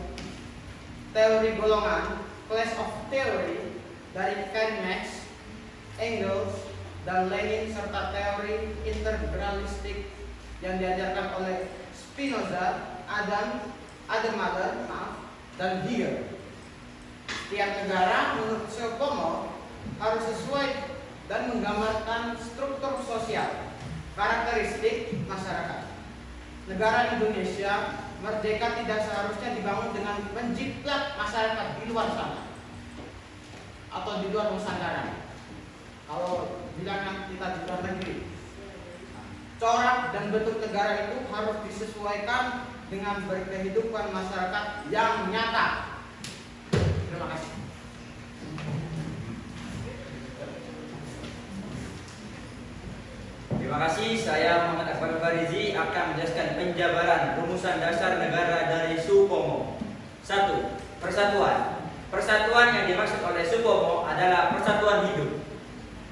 teori golongan class of theory dari Karl Marx, Engels, dan Lenin, serta teori integralistik yang diajarkan oleh Spinoza, Adam Mother, dan Hegel. Setiap negara menurut Soepomo harus sesuai dan menggambarkan struktur sosial, karakteristik masyarakat. Negara Indonesia merdeka tidak seharusnya dibangun dengan menjiplak masyarakat di luar sana atau di luar Nusantara. Kalau bilangnya kita di luar negeri, corak dan bentuk negara itu harus disesuaikan dengan berkehidupan masyarakat yang nyata. Terima kasih. Terima kasih. Saya Muhammad Akbar Farizi akan menjelaskan penjabaran rumusan dasar negara dari Soepomo. 1. Persatuan. Persatuan yang dimaksud oleh Supomo adalah persatuan hidup,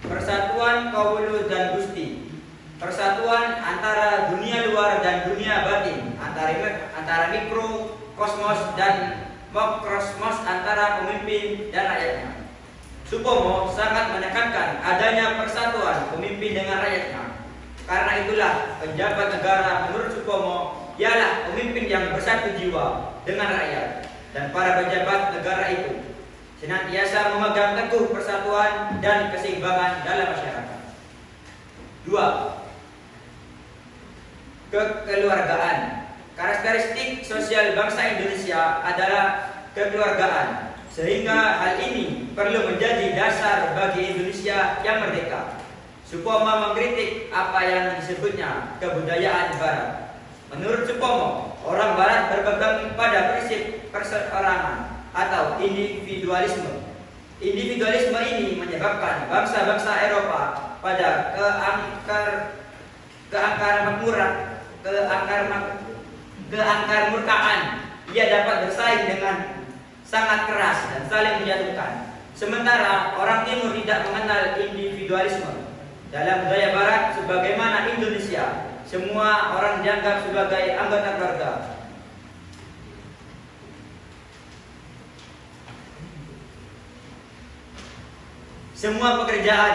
persatuan Kawulu dan Gusti, persatuan antara dunia luar dan dunia batin, antara mikro kosmos dan makrosmos, antara pemimpin dan rakyatnya. Supomo sangat menekankan adanya persatuan pemimpin dengan rakyatnya. Karena itulah penjabat negara menurut Supomo ialah pemimpin yang bersatu jiwa dengan rakyat, dan para pejabat negara itu senantiasa memegang teguh persatuan dan keseimbangan dalam masyarakat. 2. Kekeluargaan. Karakteristik sosial bangsa Indonesia adalah kekeluargaan, sehingga hal ini perlu menjadi dasar bagi Indonesia yang merdeka. Supomo mengkritik apa yang disebutnya kebudayaan Barat. Menurut Supomo, orang Barat berpegang pada prinsip perseorangan atau individualisme. Individualisme ini menyebabkan bangsa-bangsa Eropa pada keangkarmurkaan. Ia dapat bersaing dengan sangat keras dan saling menjatuhkan. Sementara orang Timur tidak mengenal individualisme. Dalam budaya Barat, sebagaimana Indonesia, semua orang dianggap sebagai anggota keluarga. Semua pekerjaan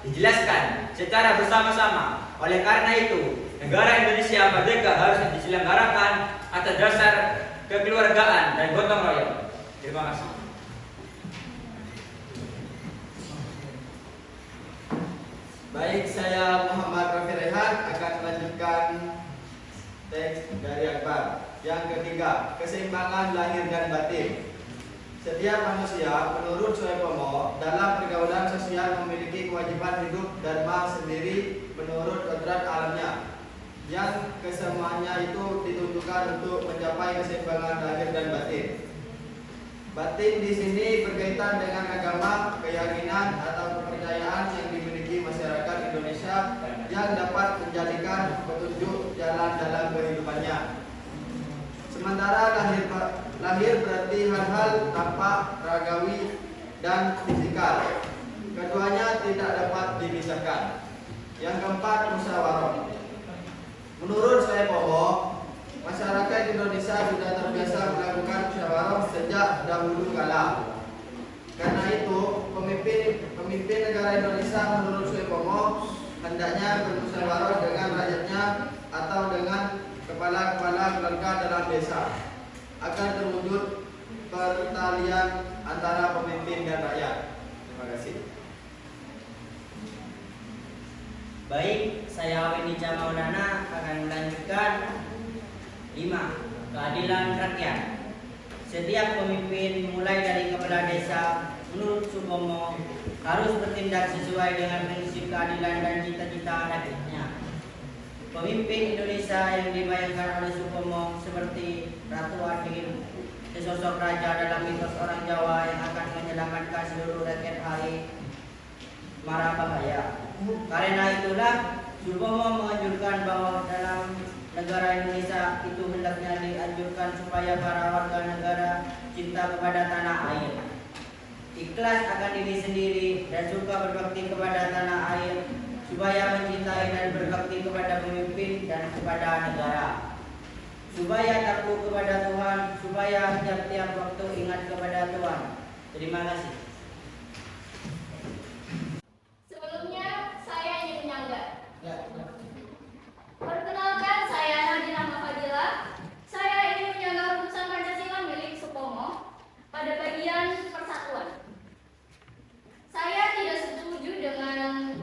dijelaskan secara bersama-sama. Oleh karena itu, negara Indonesia merdeka harus diselenggarakan atas dasar kekeluargaan dan gotong royong. Terima kasih. Baik, saya Muhammad Rafi Rehan akan melanjutkan teks dari Akbar. Yang ketiga, keseimbangan lahir dan batin. Setiap manusia menurut Supomo dalam pergaulan sosial memiliki kewajiban hidup dharma sendiri menurut kodrat alamnya, yang kesemuanya itu ditentukan untuk mencapai keseimbangan lahir dan batin. Batin di sini berkaitan dengan agama, keyakinan atau kepercayaan yang dimiliki masyarakat Indonesia yang dapat menjadikan petunjuk jalan dalam kehidupannya. Sementara lahir berarti hal-hal tampak, ragawi, dan fisikal. Keduanya tidak dapat dipisahkan. Yang keempat, musyawarah. Menurut Supomo, masyarakat Indonesia sudah terbiasa melakukan musyawarah sejak dahulu kala. Karena itu, pemimpin negara Indonesia menurut Supomo hendaknya bermusyawarah dengan rakyatnya atau dengan kepala-kepala keluarga dalam desa agar terwujud pertalian antara pemimpin dan rakyat. Terima kasih. Baik, saya Winica Maulana akan melanjutkan 5. Keadilan rakyat. Setiap pemimpin mulai dari kepala desa menurut Supomo harus bertindak sesuai dengan prinsip keadilan dan cita-cita rakyatnya. Pemimpin Indonesia yang dibayangkan oleh Supomo seperti Ratu Adil, sesosok raja dalam mitos orang Jawa yang akan menyelamatkan seluruh rakyat hari mara bahaya. Karena itulah Supomo menganjurkan bahwa dalam negara Indonesia itu hendaknya dianjurkan supaya para warga negara cinta kepada tanah air, ikhlas akan diri sendiri dan suka berbakti kepada tanah air, supaya mencintai dan berbakti kepada pemimpin dan kepada negara, supaya takut kepada Tuhan, supaya tiap-tiap waktu ingat kepada Tuhan. Terima kasih. Sebelumnya, saya ingin menyanggah. Perkenalkan, saya Nadina Fadila. Saya ingin menyanggah rumusan Pancasila milik Supomo pada bagian persatuan. Saya tidak setuju dengan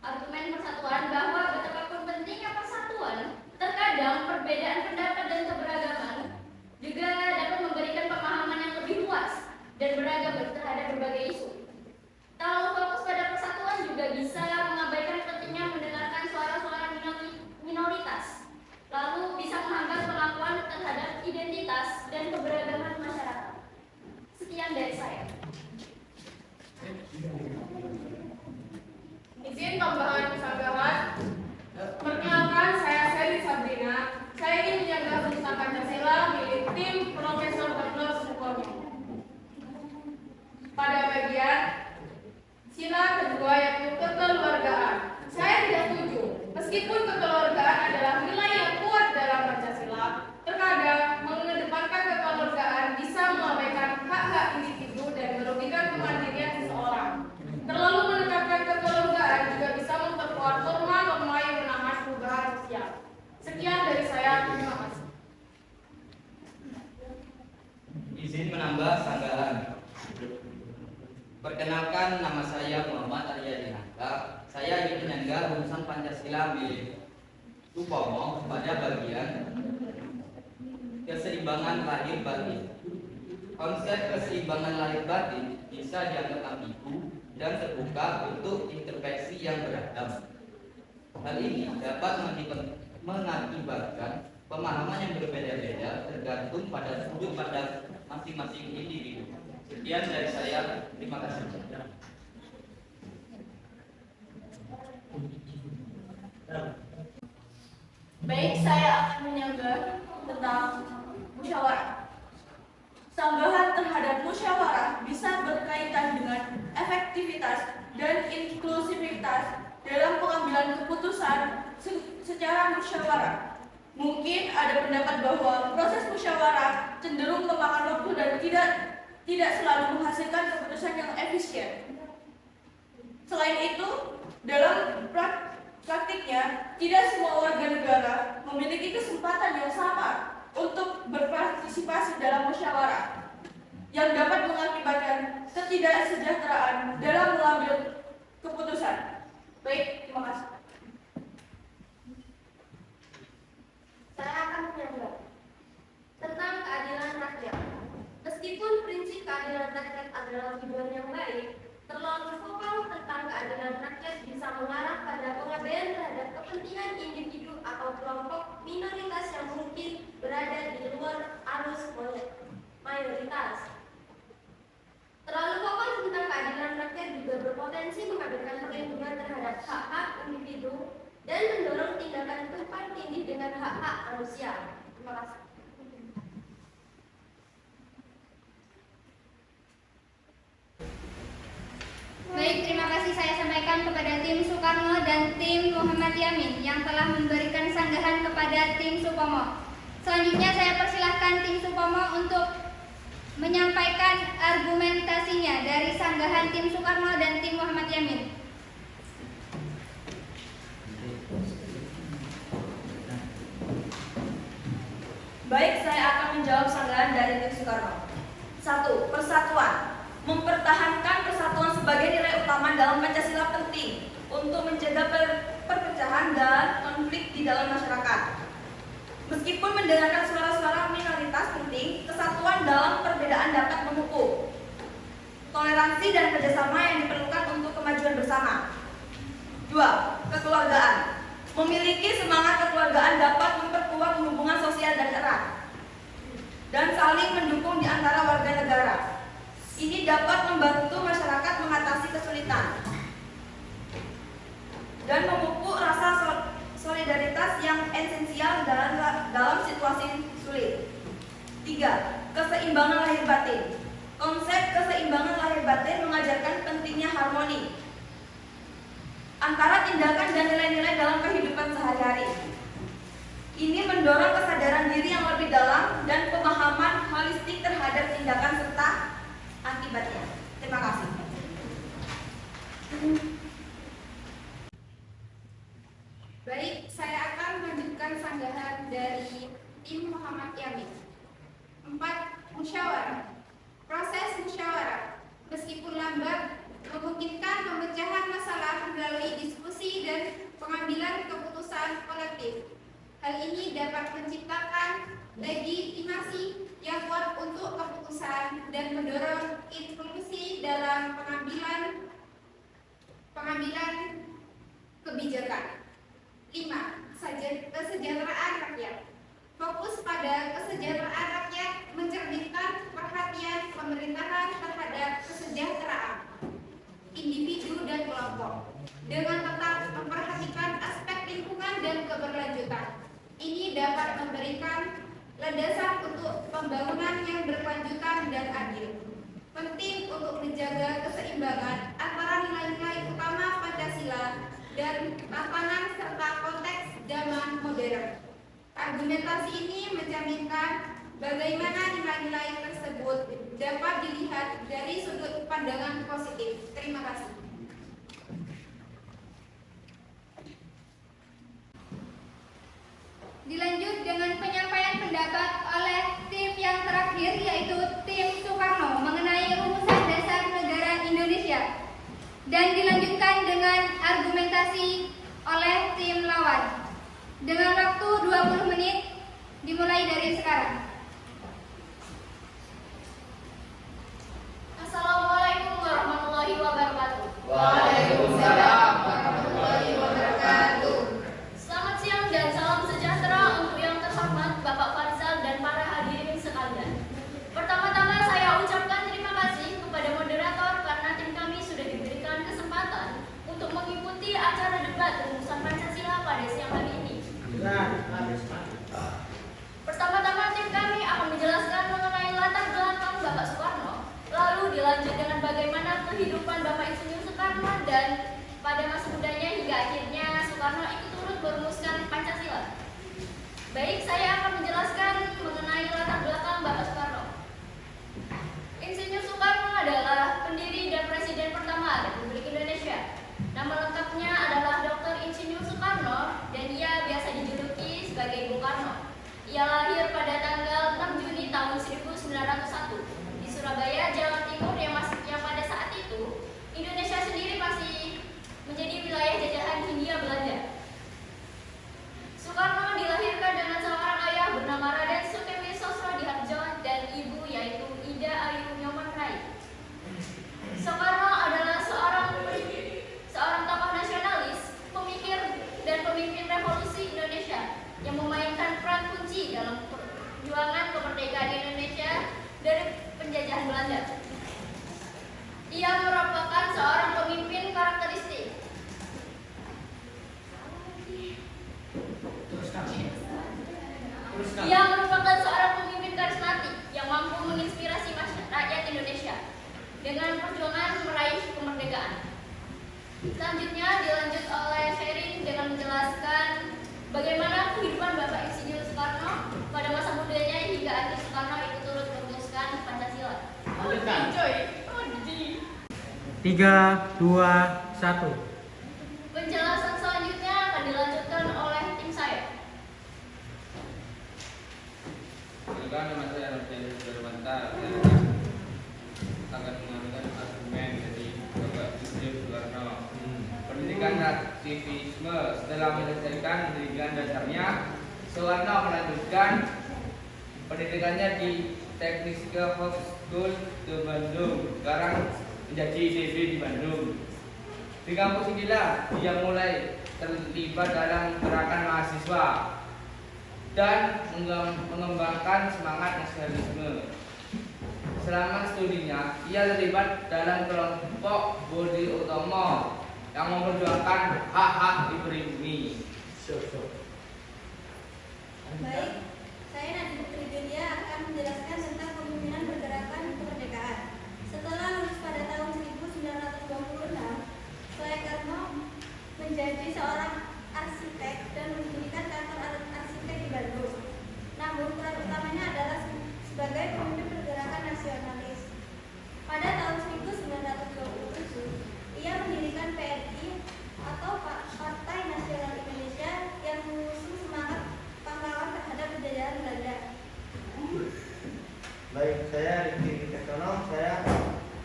argumen persatuan bahwa betapapun pentingnya persatuan, terkadang perbedaan pendapat dan keberagaman juga dapat memberikan pemahaman yang lebih luas dan beragam terhadap berbagai isu. Terlalu fokus pada persatuan juga bisa mengabaikan pentingnya mendengarkan suara-suara minoritas, lalu bisa menghambat pengakuan terhadap identitas dan keberagaman masyarakat. Sekian dari saya. Izin tambahan kesanggahan. Perkenalkan, saya Seri Sabrina. Saya ingin menjaga rumusan Pancasila milik tim Profesor Dr. Supomo. Sila kedua yaitu kekeluargaan. Saya tidak setuju. Meskipun kekeluargaan adalah nilai yang kuat dalam Pancasila, terkadang mengedepankan kekeluargaan bisa mengabaikan hak-hak individu dan merugikan kemandirian seseorang. Terlalu menekankan kekeluargaan juga bisa memperkuat norma-norma yang menahan perubahan sosial. Sekian dari saya, terima kasih. Izin menambah sanggahan. Perkenalkan, nama saya Muhammad Arya Dinata. Saya ingin menyanggah rumusan Pancasila milik Supomo pada bagian keseimbangan lahir batin. Konsep keseimbangan lahir batin bisa dianggap ambigu dan terbuka untuk intervensi yang beragam. Hal ini dapat mengakibatkan pemahaman yang berbeda-beda tergantung pada sudut pandang masing-masing individu. Sekian dari saya, terima kasih. Baik, saya akan menyanggah tentang musyawarah. Sanggahan terhadap musyawarah bisa berkaitan dengan efektivitas dan inklusivitas dalam pengambilan keputusan secara musyawarah. Mungkin ada pendapat bahwa proses musyawarah cenderung memakan waktu dan tidak selalu menghasilkan keputusan yang efisien. Selain itu, dalam praktiknya, tidak semua warga negara memiliki kesempatan yang sama untuk berpartisipasi dalam musyawarah, yang dapat mengakibatkan ketidaksejahteraan dalam mengambil keputusan. Baik, terima kasih. Saya akan menyanggah tentang keadilan rakyat. Meskipun prinsip keadilan rakyat adalah tujuan yang baik, terlalu vokal tentang keadilan rakyat bisa mengarah pada pengabaian terhadap kepentingan individu atau kelompok minoritas yang mungkin berada di luar arus mayoritas. Terlalu vokal tentang keadilan rakyat juga berpotensi mengabaikan perlindungan terhadap hak-hak individu dan mendorong tindakan tumpang tindih dengan hak-hak manusia. Terima kasih. Baik, terima kasih saya sampaikan kepada tim Soekarno dan tim Muhammad Yamin yang telah memberikan sanggahan kepada tim Supomo. Selanjutnya saya persilahkan tim Supomo untuk menyampaikan argumentasinya dari sanggahan tim Soekarno dan tim Muhammad Yamin. Baik, saya akan menjawab sanggahan dari tim Soekarno. 1. Persatuan. Mempertahankan persatuan sebagai nilai utama dalam Pancasila penting untuk mencegah perpecahan dan konflik di dalam masyarakat. Meskipun mendengarkan suara-suara minoritas penting, kesatuan dalam perbedaan dapat memupuk toleransi dan kerjasama yang diperlukan untuk kemajuan bersama. 2. Kekeluargaan. Memiliki semangat kekeluargaan dapat memperkuat hubungan sosial dan erat dan saling mendukung di antara warga negara. Ini dapat membantu masyarakat mengatasi kesulitan dan memupuk rasa solidaritas yang esensial dalam situasi sulit. 3. Keseimbangan lahir batin. Konsep keseimbangan lahir batin mengajarkan pentingnya harmoni antara tindakan dan nilai-nilai dalam kehidupan sehari-hari. Ini mendorong kesadaran diri yang lebih dalam dan pemahaman holistik terhadap tindakan serta akibatnya. Terima kasih. Baik, saya akan melanjutkan sanggahan dari tim Muhammad Yamin. 4. Musyawarah. Proses musyawarah, meskipun lambat, memungkinkan pemecahan masalah melalui diskusi dan pengambilan keputusan kolektif. Hal ini dapat menciptakan legitimasi yang kuat untuk keputusan dan mendorong inklusi dalam pengambilan kebijakan. 5. Kesejahteraan rakyat. Fokus pada kesejahteraan rakyat mencerminkan perhatian pemerintahan terhadap kesejahteraan individu dan kelompok dengan tetap memperhatikan aspek lingkungan dan keberlanjutan. Ini dapat memberikan landasan untuk pembangunan yang berkelanjutan dan adil. penting untuk menjaga keseimbangan antara nilai-nilai utama Pancasila dan tantangan serta konteks zaman modern. Argumentasi ini mencerminkan bagaimana nilai-nilai tersebut dapat dilihat dari sudut pandangan positif. Terima kasih. Dilanjut dengan penyampaian pendapat oleh tim yang terakhir, yaitu tim Soekarno mengenai rumusan dasar negara Indonesia, dan dilanjutkan dengan argumentasi oleh tim lawan dengan waktu 20 menit dimulai dari sekarang. Assalamualaikum warahmatullahi wabarakatuh. Waalaikumsalam warahmatullahi wabarakatuh. Selamat siang dan salam sejahtera untuk yang terhormat Bapak Farzal dan para hadirin sekalian. Pertama-tama saya ucapkan terima kasih kepada moderator karena tim kami sudah diberikan kesempatan untuk mengikuti acara debat rumusan Pancasila pada siang hari ini. Pertama-tama tim kami akan menjelaskan mengenai latar belakang Bapak Soekarno, lalu dilanjut dengan bagaimana kehidupan Bapak Insinyur Soekarno dan pada masa mudanya hingga akhirnya Soekarno ikut turut merumuskan Pancasila. Baik, saya akan menjelaskan mengenai latar belakang Bapak Soekarno. Insinyur Soekarno adalah pendiri dan presiden pertama Republik Indonesia. Nama lengkapnya adalah Dr. Insinyur Soekarno dan ia biasa dijuluki sebagai Bung Karno. Ia lahir pada tanggal 6 Juni tahun 1901 di Surabaya, Jawa Timur yang pada saat itu Indonesia sendiri masih menjadi wilayah jajahan Hindia Belanda. Soekarno dilahirkan dengan seorang ayah bernama Raden Sukewi Sosrodihardjo dan ibu yaitu Ida Ayu Nyoman Rai. Soekarno adalah seorang tokoh nasionalis, pemikir dan pemimpin revolusi Indonesia yang memainkan peran kunci dalam perjuangan kemerdekaan Indonesia dari penjajahan Belanda. Ia merupakan seorang pemimpin karakteristik. Ia merupakan seorang pemimpin karismatik yang mampu menginspirasi rakyat Indonesia dengan perjuangan meraih kemerdekaan. Selanjutnya dilanjut oleh Sherin dengan menjelaskan bagaimana kehidupan Bapak Insinyur Soekarno pada masa mudanya hingga akhir Soekarno ikut turut merumuskan Pancasila. 3, 2, 1. Penjelasan selanjutnya akan dilanjutkan oleh tim saya. Perkenalkan, nama saya Nurjani Sudarmanta. Saya akan mengajukan argumen dari Bapak Insinyur Soekarno. Pendidikan aktivisme. Setelah menyelesaikan pendidikan dasarnya, Soekarno melanjutkan pendidikannya di Teknik High School di Bandung. Sekarang menjadi ITB di Bandung. Di kampus inilah dia mulai terlibat dalam gerakan mahasiswa dan mengembangkan semangat nasionalisme. Selama studinya, ia terlibat dalam kelompok Budi Utomo yang memperjuangkan hak-hak pribumi. Baik, saya Nadine Putri Julia akan menjelaskan tentang kepemimpinan pergerakan kemerdekaan. Setelah lulus pada tahun 1926, Soekarno menjadi seorang arsitek dan mendirikan kantor arsitek di Bandung. Namun peran utamanya adalah sebagai pemimpin pergerakan nasionalis. Pada tahun 1927, ia mendirikan PNI atau Partai Nasional Indonesia yang mengusung semangat pahlawan terhadap penjajahan Belanda. Baik, saya Riki Wicaksono. Saya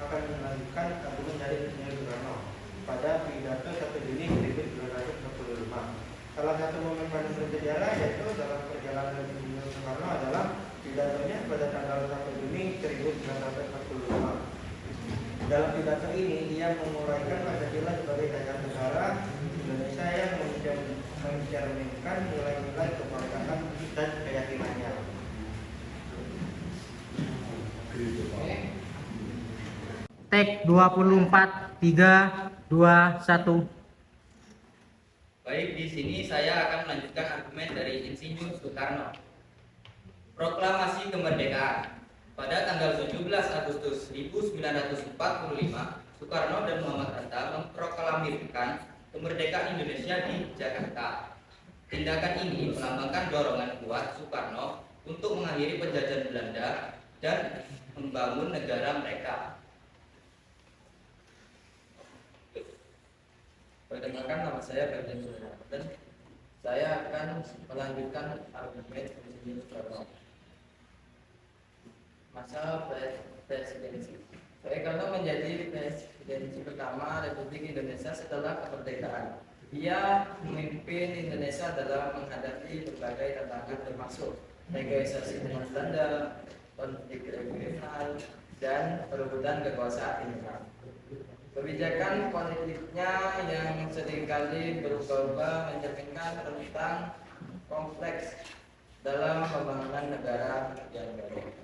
akan melanjutkan argumen dari Insinyur Soekarno pada pidato 1 Juni 1945. Salah satu momen paling bersejarah yaitu dalam perjalanan Insinyur Soekarno adalah pidatonya pada tanggal 1 Juni 1945. Dalam pidato ini, ia menguraikan Pancasila sebagai dasar negara Indonesia yang mencerminkan nilai-nilai kebangsaan dan keyakinannya. Tek 24, 3, 2, 1. Baik, di sini saya akan melanjutkan argumen dari Insinyur Soekarno. Proklamasi kemerdekaan. Pada tanggal 17 Agustus 1945, Soekarno dan Muhammad Hatta memproklamirkan kemerdekaan Indonesia di Jakarta. Tindakan ini melambangkan dorongan kuat Soekarno untuk mengakhiri penjajahan Belanda dan membangun negara mereka. Perkenalkan, nama saya Ferdian Sulaiman. Saya akan melanjutkan argumen Presiden Soekarno. Masa presidensi. Soekarno menjadi presidensi pertama Republik Indonesia setelah kemerdekaan. Ia memimpin Indonesia dalam menghadapi berbagai tantangan termasuk negosiasi dengan Belanda, konflik regional, dan perebutan kekuasaan internal. Kebijakan politiknya yang seringkali berubah-ubah mencerminkan tentang kompleks dalam pembangunan negara yang baru.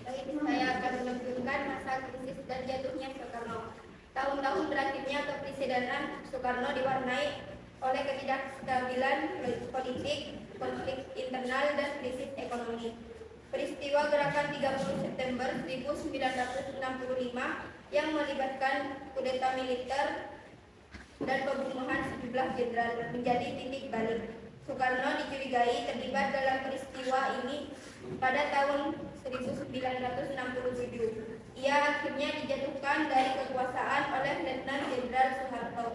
Baik, saya akan menunjukkan masa krisis dan jatuhnya Soekarno. Tahun-tahun berakhirnya kepresidenan Soekarno diwarnai oleh ketidakstabilan politik, konflik internal, dan krisis ekonomi. Peristiwa gerakan 30 September 1965 yang melibatkan kudeta militer dan pembunuhan sejumlah jenderal menjadi titik balik. Soekarno dicurigai terlibat dalam peristiwa ini pada tahun 1967. Ia akhirnya dijatuhkan dari kekuasaan oleh Letnan Jenderal Soeharto.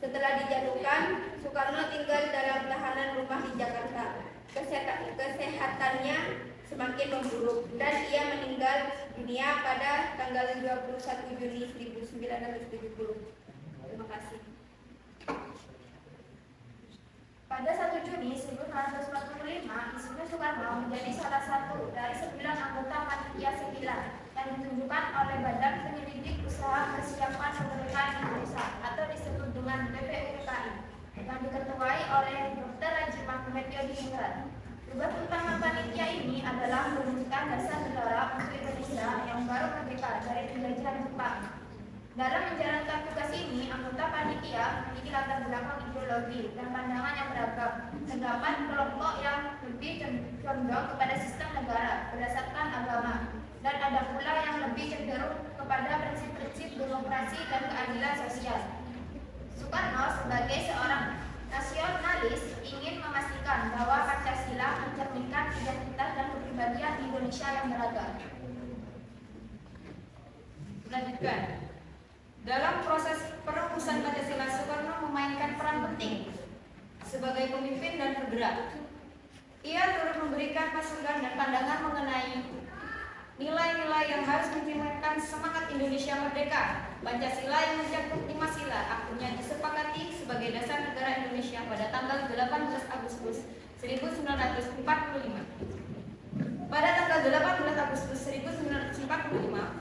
Setelah dijatuhkan, Soekarno tinggal dalam tahanan rumah di Jakarta. Kesehatannya semakin memburuk dan ia meninggal dunia pada tanggal 21 Juni 1970. Terima kasih. Pada 1 Juni 1945, Insinyur Soekarno menjadi salah satu dari 9 anggota panitia 9 yang ditunjukkan oleh Badan Penyelidik Usaha Persiapan Kemerdekaan Indonesia atau disebut dengan BPUPKI yang diketuai oleh Dr. Haji Mahmud Yodhingrat. Tugas utama panitia ini adalah merumuskan dasar negara untuk Indonesia yang baru merdeka dari penjajahan Jepang. Dalam menjalankan tugas ini, anggota panitia memiliki latar belakang ideologi dan pandangan yang beragam. Terdapat kelompok yang lebih condong kepada sistem negara berdasarkan agama, dan ada pula yang lebih cenderung kepada prinsip-prinsip demokrasi dan keadilan sosial. Soekarno sebagai seorang nasionalis ingin memastikan bahwa Pancasila mencerminkan identitas dan kepribadian Indonesia yang beragam. Lanjutkan. Dalam proses perumusan Pancasila, Soekarno memainkan peran penting sebagai pemimpin dan penggerak. Ia turut memberikan masukan dan pandangan mengenai nilai-nilai yang harus mencerminkan semangat Indonesia merdeka. Pancasila yang mencakup 5 sila akhirnya disepakati sebagai dasar negara Indonesia pada tanggal 18 Agustus 1945. Pada tanggal 18 Agustus 1945,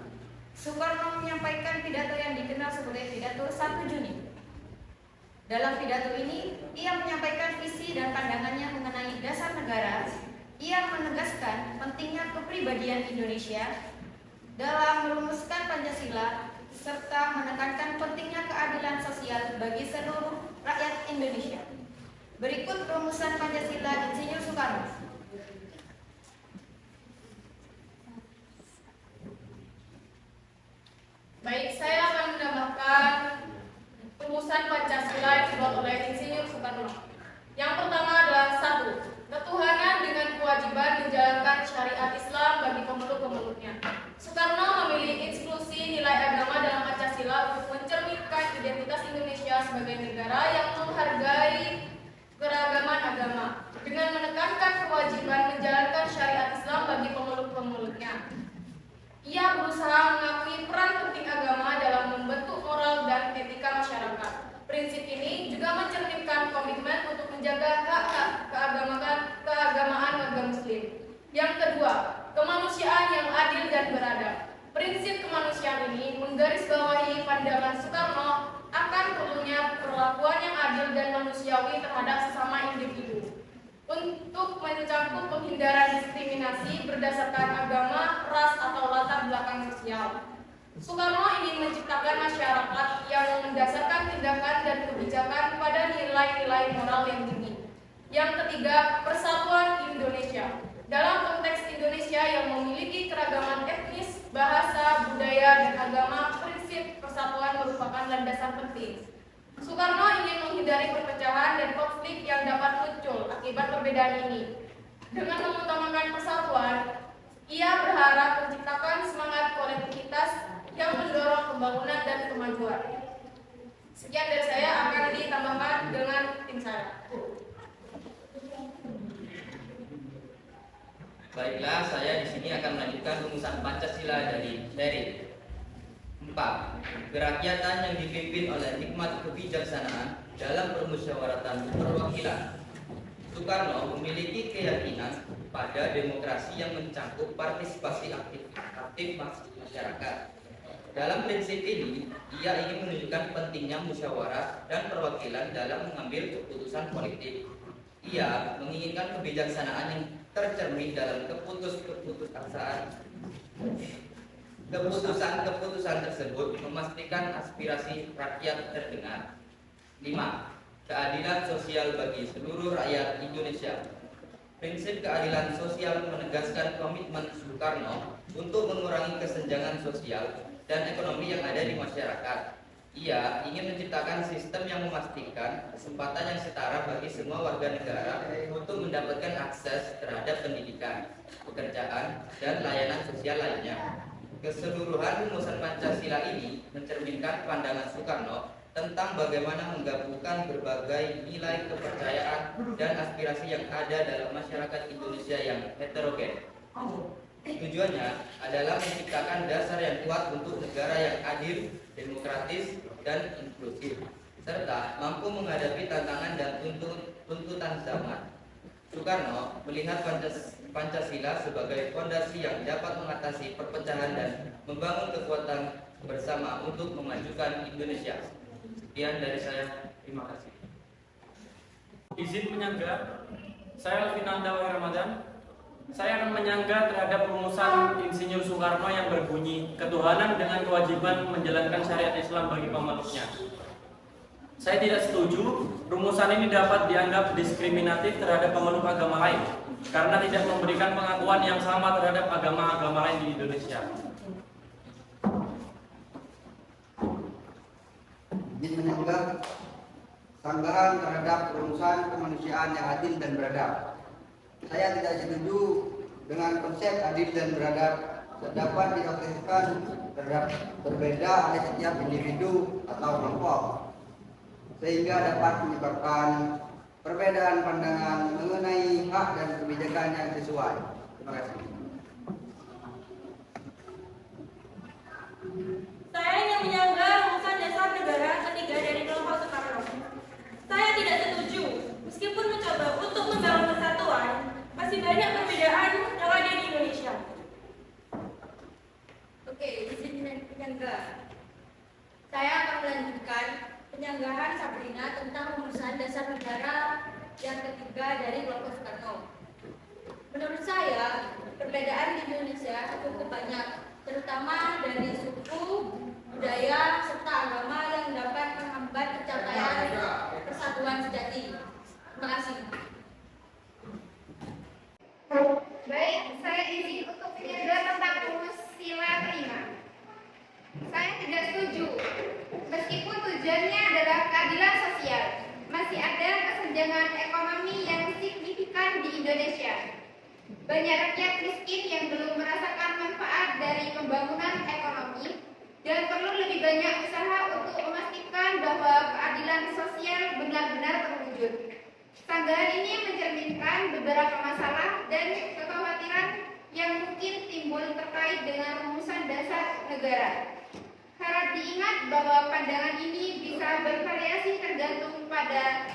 Soekarno menyampaikan pidato yang dikenal sebagai pidato 1 Juni. Dalam pidato ini, ia menyampaikan visi dan pandangannya mengenai dasar negara. Ia menegaskan pentingnya kepribadian Indonesia dalam merumuskan Pancasila serta menekankan pentingnya keadilan sosial bagi seluruh rakyat Indonesia. Berikut rumusan Pancasila Insinyur Soekarno. Baik, saya akan menambahkan rumusan Pancasila yang dibuat oleh Insinyur Soekarno. Yang pertama adalah 1. Ketuhanan dengan kewajiban menjalankan syariat Islam bagi pemeluk-pemeluknya. Soekarno memilih eksklusi nilai agama dalam Pancasila untuk mencerminkan identitas Indonesia sebagai negara yang menghargai keragaman agama dengan menekankan kewajiban menjalankan syariat Islam bagi pemeluk-pemeluknya. Ia berusaha mengakui peran penting agama dalam membentuk moral dan etika masyarakat. Prinsip ini juga mencerminkan komitmen untuk menjaga hak keagamaan warga Muslim. Yang kedua, kemanusiaan yang adil dan beradab. Prinsip kemanusiaan ini menggarisbawahi pandangan Soekarno akan perlunya perlakuan yang adil dan manusiawi terhadap sesama individu. Untuk mencakup penghindaran diskriminasi berdasarkan agama, ras, atau latar belakang sosial. Soekarno ingin menciptakan masyarakat yang mendasarkan tindakan dan kebijakan pada nilai-nilai moral yang tinggi. Yang ketiga, persatuan Indonesia. Dalam konteks Indonesia yang memiliki keragaman etnis, bahasa, budaya, dan agama, prinsip persatuan merupakan landasan penting. Soekarno ingin menghindari perpecahan dan konflik yang dapat muncul akibat perbedaan ini. Dengan mengutamakan persatuan, ia berharap menciptakan semangat kolektivitas yang mendorong pembangunan dan kemajuan. Sekian dari saya, akan ditambahkan dengan tim saya. Baiklah, saya di sini akan melanjutkan rumusan Pancasila dari Seri. 4. Kerakyatan yang dipimpin oleh hikmat kebijaksanaan dalam permusyawaratan perwakilan. Soekarno memiliki keyakinan pada demokrasi yang mencakup partisipasi aktif masyarakat. Dalam prinsip ini, ia ingin menunjukkan pentingnya musyawarah dan perwakilan dalam mengambil keputusan politik. Ia menginginkan kebijaksanaan yang tercermin dalam keputusan tersebut memastikan aspirasi rakyat terdengar. 5. Keadilan sosial bagi seluruh rakyat Indonesia. Prinsip keadilan sosial menegaskan komitmen Soekarno untuk mengurangi kesenjangan sosial dan ekonomi yang ada di masyarakat. Ia ingin menciptakan sistem yang memastikan kesempatan yang setara bagi semua warga negara untuk mendapatkan akses terhadap pendidikan, pekerjaan, dan layanan sosial lainnya. Keseluruhan rumusan Pancasila ini mencerminkan pandangan Soekarno tentang bagaimana menggabungkan berbagai nilai kepercayaan dan aspirasi yang ada dalam masyarakat Indonesia yang heterogen. Tujuannya adalah menciptakan dasar yang kuat untuk negara yang adil, demokratis, dan inklusif, serta mampu menghadapi tantangan dan tuntutan zaman. Soekarno melihat Pancasila sebagai fondasi yang dapat mengatasi perpecahan dan membangun kekuatan bersama untuk memajukan Indonesia. Sekian dari saya, terima kasih. Izin menyangga, saya Alvinanda Wahyu Ramadan. Saya akan menyangga terhadap rumusan Insinyur Soekarno yang berbunyi ketuhanan dengan kewajiban menjalankan syariat Islam bagi pemeluknya. Saya tidak setuju rumusan ini dapat dianggap diskriminatif terhadap pemeluk agama lain karena tidak memberikan pengakuan yang sama terhadap agama-agama lain di Indonesia. Izin menyangga sanggahan terhadap rumusan kemanusiaan yang adil dan beradab. Saya tidak setuju dengan konsep adil dan beradab dapat diaplikasikan terhadap berbeda oleh setiap individu atau kelompok, sehingga dapat menyebabkan perbedaan pandangan mengenai hak dan kebijakan yang sesuai. Terima kasih. Saya ingin menyangga rumusan dasar negara ketiga dari kelompok Soekarno. Saya tidak setuju, meskipun mencoba untuk membangun persatuan, masih banyak perbedaan yang ada di Indonesia. Oke, izin menyangga. Saya akan melanjutkan penyanggahan Sabrina tentang rumusan dasar negara yang ketiga dari kelompok Soekarno. Menurut saya, perbedaan di Indonesia cukup banyak, terutama dari suku, budaya, serta agama yang dapat menghambat pencapaian persatuan sejati. Terima kasih. Baik, saya izin untuk menyangga tentang rumus sila kelima. Saya tidak setuju. Meskipun tujuannya adalah keadilan sosial, masih ada kesenjangan ekonomi yang signifikan di Indonesia. Banyak rakyat miskin yang belum merasakan manfaat dari pembangunan ekonomi dan perlu lebih banyak usaha untuk memastikan bahwa keadilan sosial benar-benar terwujud. Sanggahan ini mencerminkan beberapa masalah dan kekhawatiran yang mungkin timbul terkait dengan rumusan dasar negara. Harap diingat bahwa pandangan ini bisa bervariasi tergantung pada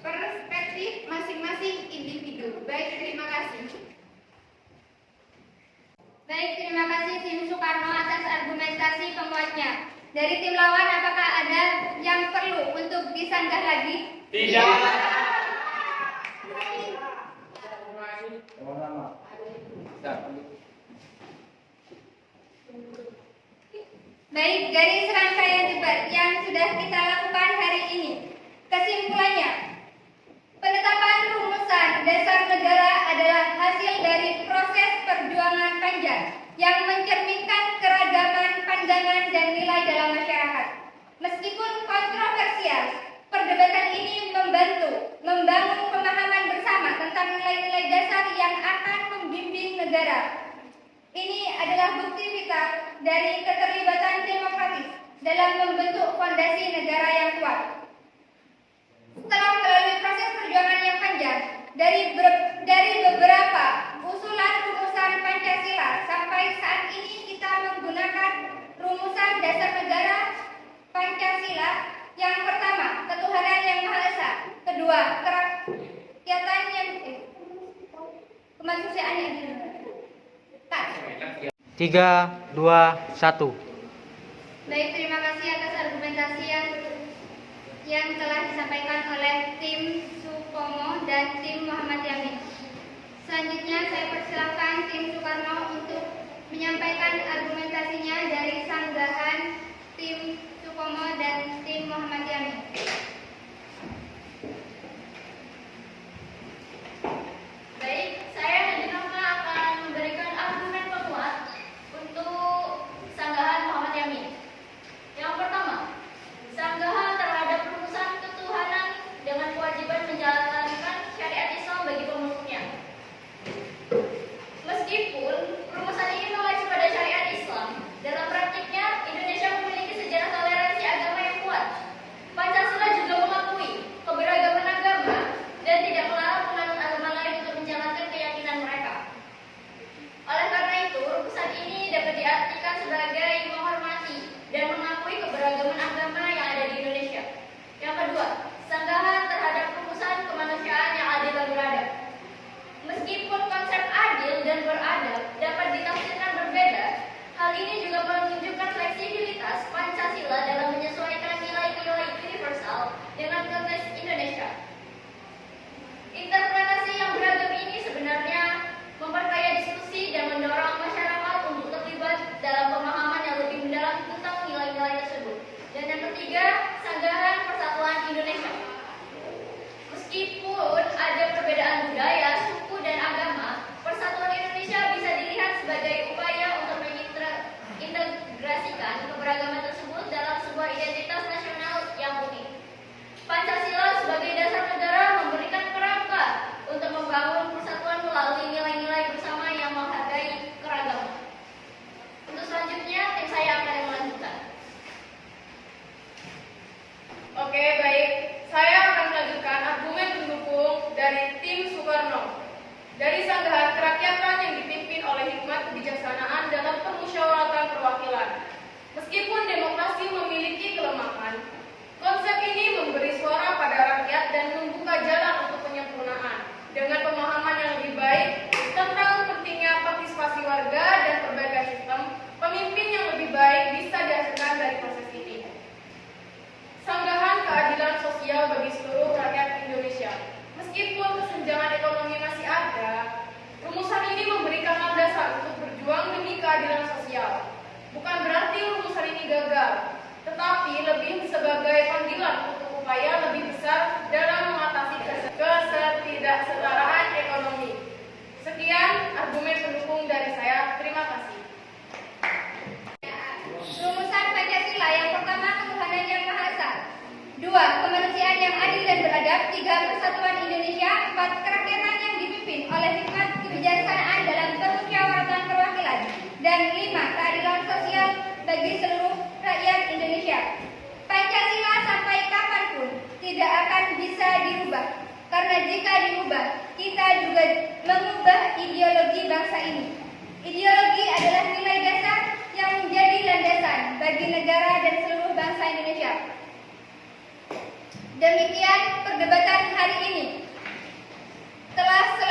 perspektif masing-masing individu. Baik, terima kasih. Baik, terima kasih tim Soekarno atas argumentasi penguatnya. Dari tim lawan, apakah ada yang perlu untuk disanggah lagi? Tidak. Baik, dari serangkaian debat yang sudah kita lakukan hari ini, kesimpulannya, penetapan rumus panjang yang mencerminkan keragaman pandangan dan nilai dalam masyarakat. Meskipun kontroversial, perdebatan ini membangun pemahaman bersama tentang nilai-nilai dasar yang akan membimbing negara. Ini adalah bukti vital dari keterlibatan demokratis dalam membentuk fondasi negara yang kuat. Setelah melalui proses perjuangan yang panjang, dari beberapa usulan rumusan Pancasila sampai saat ini kita menggunakan rumusan dasar negara Pancasila. Yang pertama, ketuhanan yang Maha Esa. Kedua, kerakyatan yang kemanusiaan yang adil. 3, 2, 1. Baik, terima kasih atas argumentasi yang telah disampaikan oleh tim Supomo dan tim Muhammad Yamin. Selanjutnya saya persilakan tim Soekarno untuk menyampaikan argumentasinya dari sanggahan tim Supomo dan tim Muhammad Yamin. Baik, saya Nadine Rahma akan memberikan argumen penguat untuk sanggahan Muhammad Yamin. Yang pertama, sanggahan terhadap rumusan ketuhanan dengan kewajiban menjalankan syariat Islam bagi pemeluknya. Meskipun rumusan ini mengacu pada syariat Islam, dalam praktiknya Indonesia memiliki sejarah toleransi agama yang kuat. Pancasila juga mengakui keberagaman agama dan tidak melarang penganut agama lain untuk menjalankan keyakinan mereka. Oleh karena itu, rumusan ini dapat diartikan sebagai menghormati dan mengakui keberagaman agama yang ada di Indonesia. Yang kedua, sanggahan terhadap rumusan kemanusiaan yang adil dan beradab. Meskipun konsep adil dan beradab dapat ditafsirkan berbeda, hal ini juga menunjukkan fleksibilitas Pancasila dalam menyesuaikan nilai-nilai universal dengan konteks Indonesia. Interpretasi yang beragam ini sebenarnya memperkaya diskusi dan mendorong masyarakat untuk terlibat dalam pemahaman yang lebih mendalam tentang nilai-nilai tersebut. Dan yang ketiga, sanggahan persatuan Indonesia. Meskipun ada perbedaan budaya, suku, dan agama, persatuan Indonesia bisa dilihat sebagai upaya untuk mengintegrasikan keberagaman tersebut dalam sebuah identitas nasional yang unik. Pancasila sebagai dasar negara memberikan kerangka untuk membangun persatuan melalui nilai-nilai bersama yang menghargai keragaman. Untuk selanjutnya, tim saya akan melanjutkan. Oke, baik. Saya akan melanjutkan argumen pendukung dari tim Soekarno. Dari sanggahan kerakyatan yang dipimpin oleh hikmat kebijaksanaan dalam permusyawaratan perwakilan. Meskipun demokrasi memiliki kelemahan, konsep ini memberi suara pada rakyat dan membuka jalan untuk penyempurnaan dengan pemahaman yang lebih baik tentang pentingnya partisipasi warga dan perbaikan sistem. Pemimpin yang lebih baik bisa dihasilkan dari proses ini. Sanggahan keadilan sosial bagi seluruh rakyat Indonesia. Meskipun kesenjangan ekonomi masih ada, rumusan ini memberikan landasan untuk berjuang demi keadilan sosial. Bukan berarti rumusan ini gagal, tetapi lebih sebagai panggilan untuk upaya lebih besar dalam mengatasi ketidaksetaraan ekonomi. Sekian argumen pendukung dari saya. Terima kasih. Rumusan Pancasila yang pertama, ketuhanan yang Maha Esa. 2, kemanusiaan yang adil dan beradab. 3, persatuan Indonesia. 4, kerakyatan yang dipimpin oleh hikmat kebijaksanaan dalam permusyawaratan perwakilan. Dan 5, keadilan sosial bagi seluruh rakyat Indonesia. Pancasila sampai kapanpun tidak akan bisa dirubah, karena jika diubah, kita juga mengubah ideologi bangsa ini. Ideologi adalah nilai dasar yang menjadi landasan bagi negara dan seluruh bangsa Indonesia. Demikian perdebatan hari ini. Telah selesai.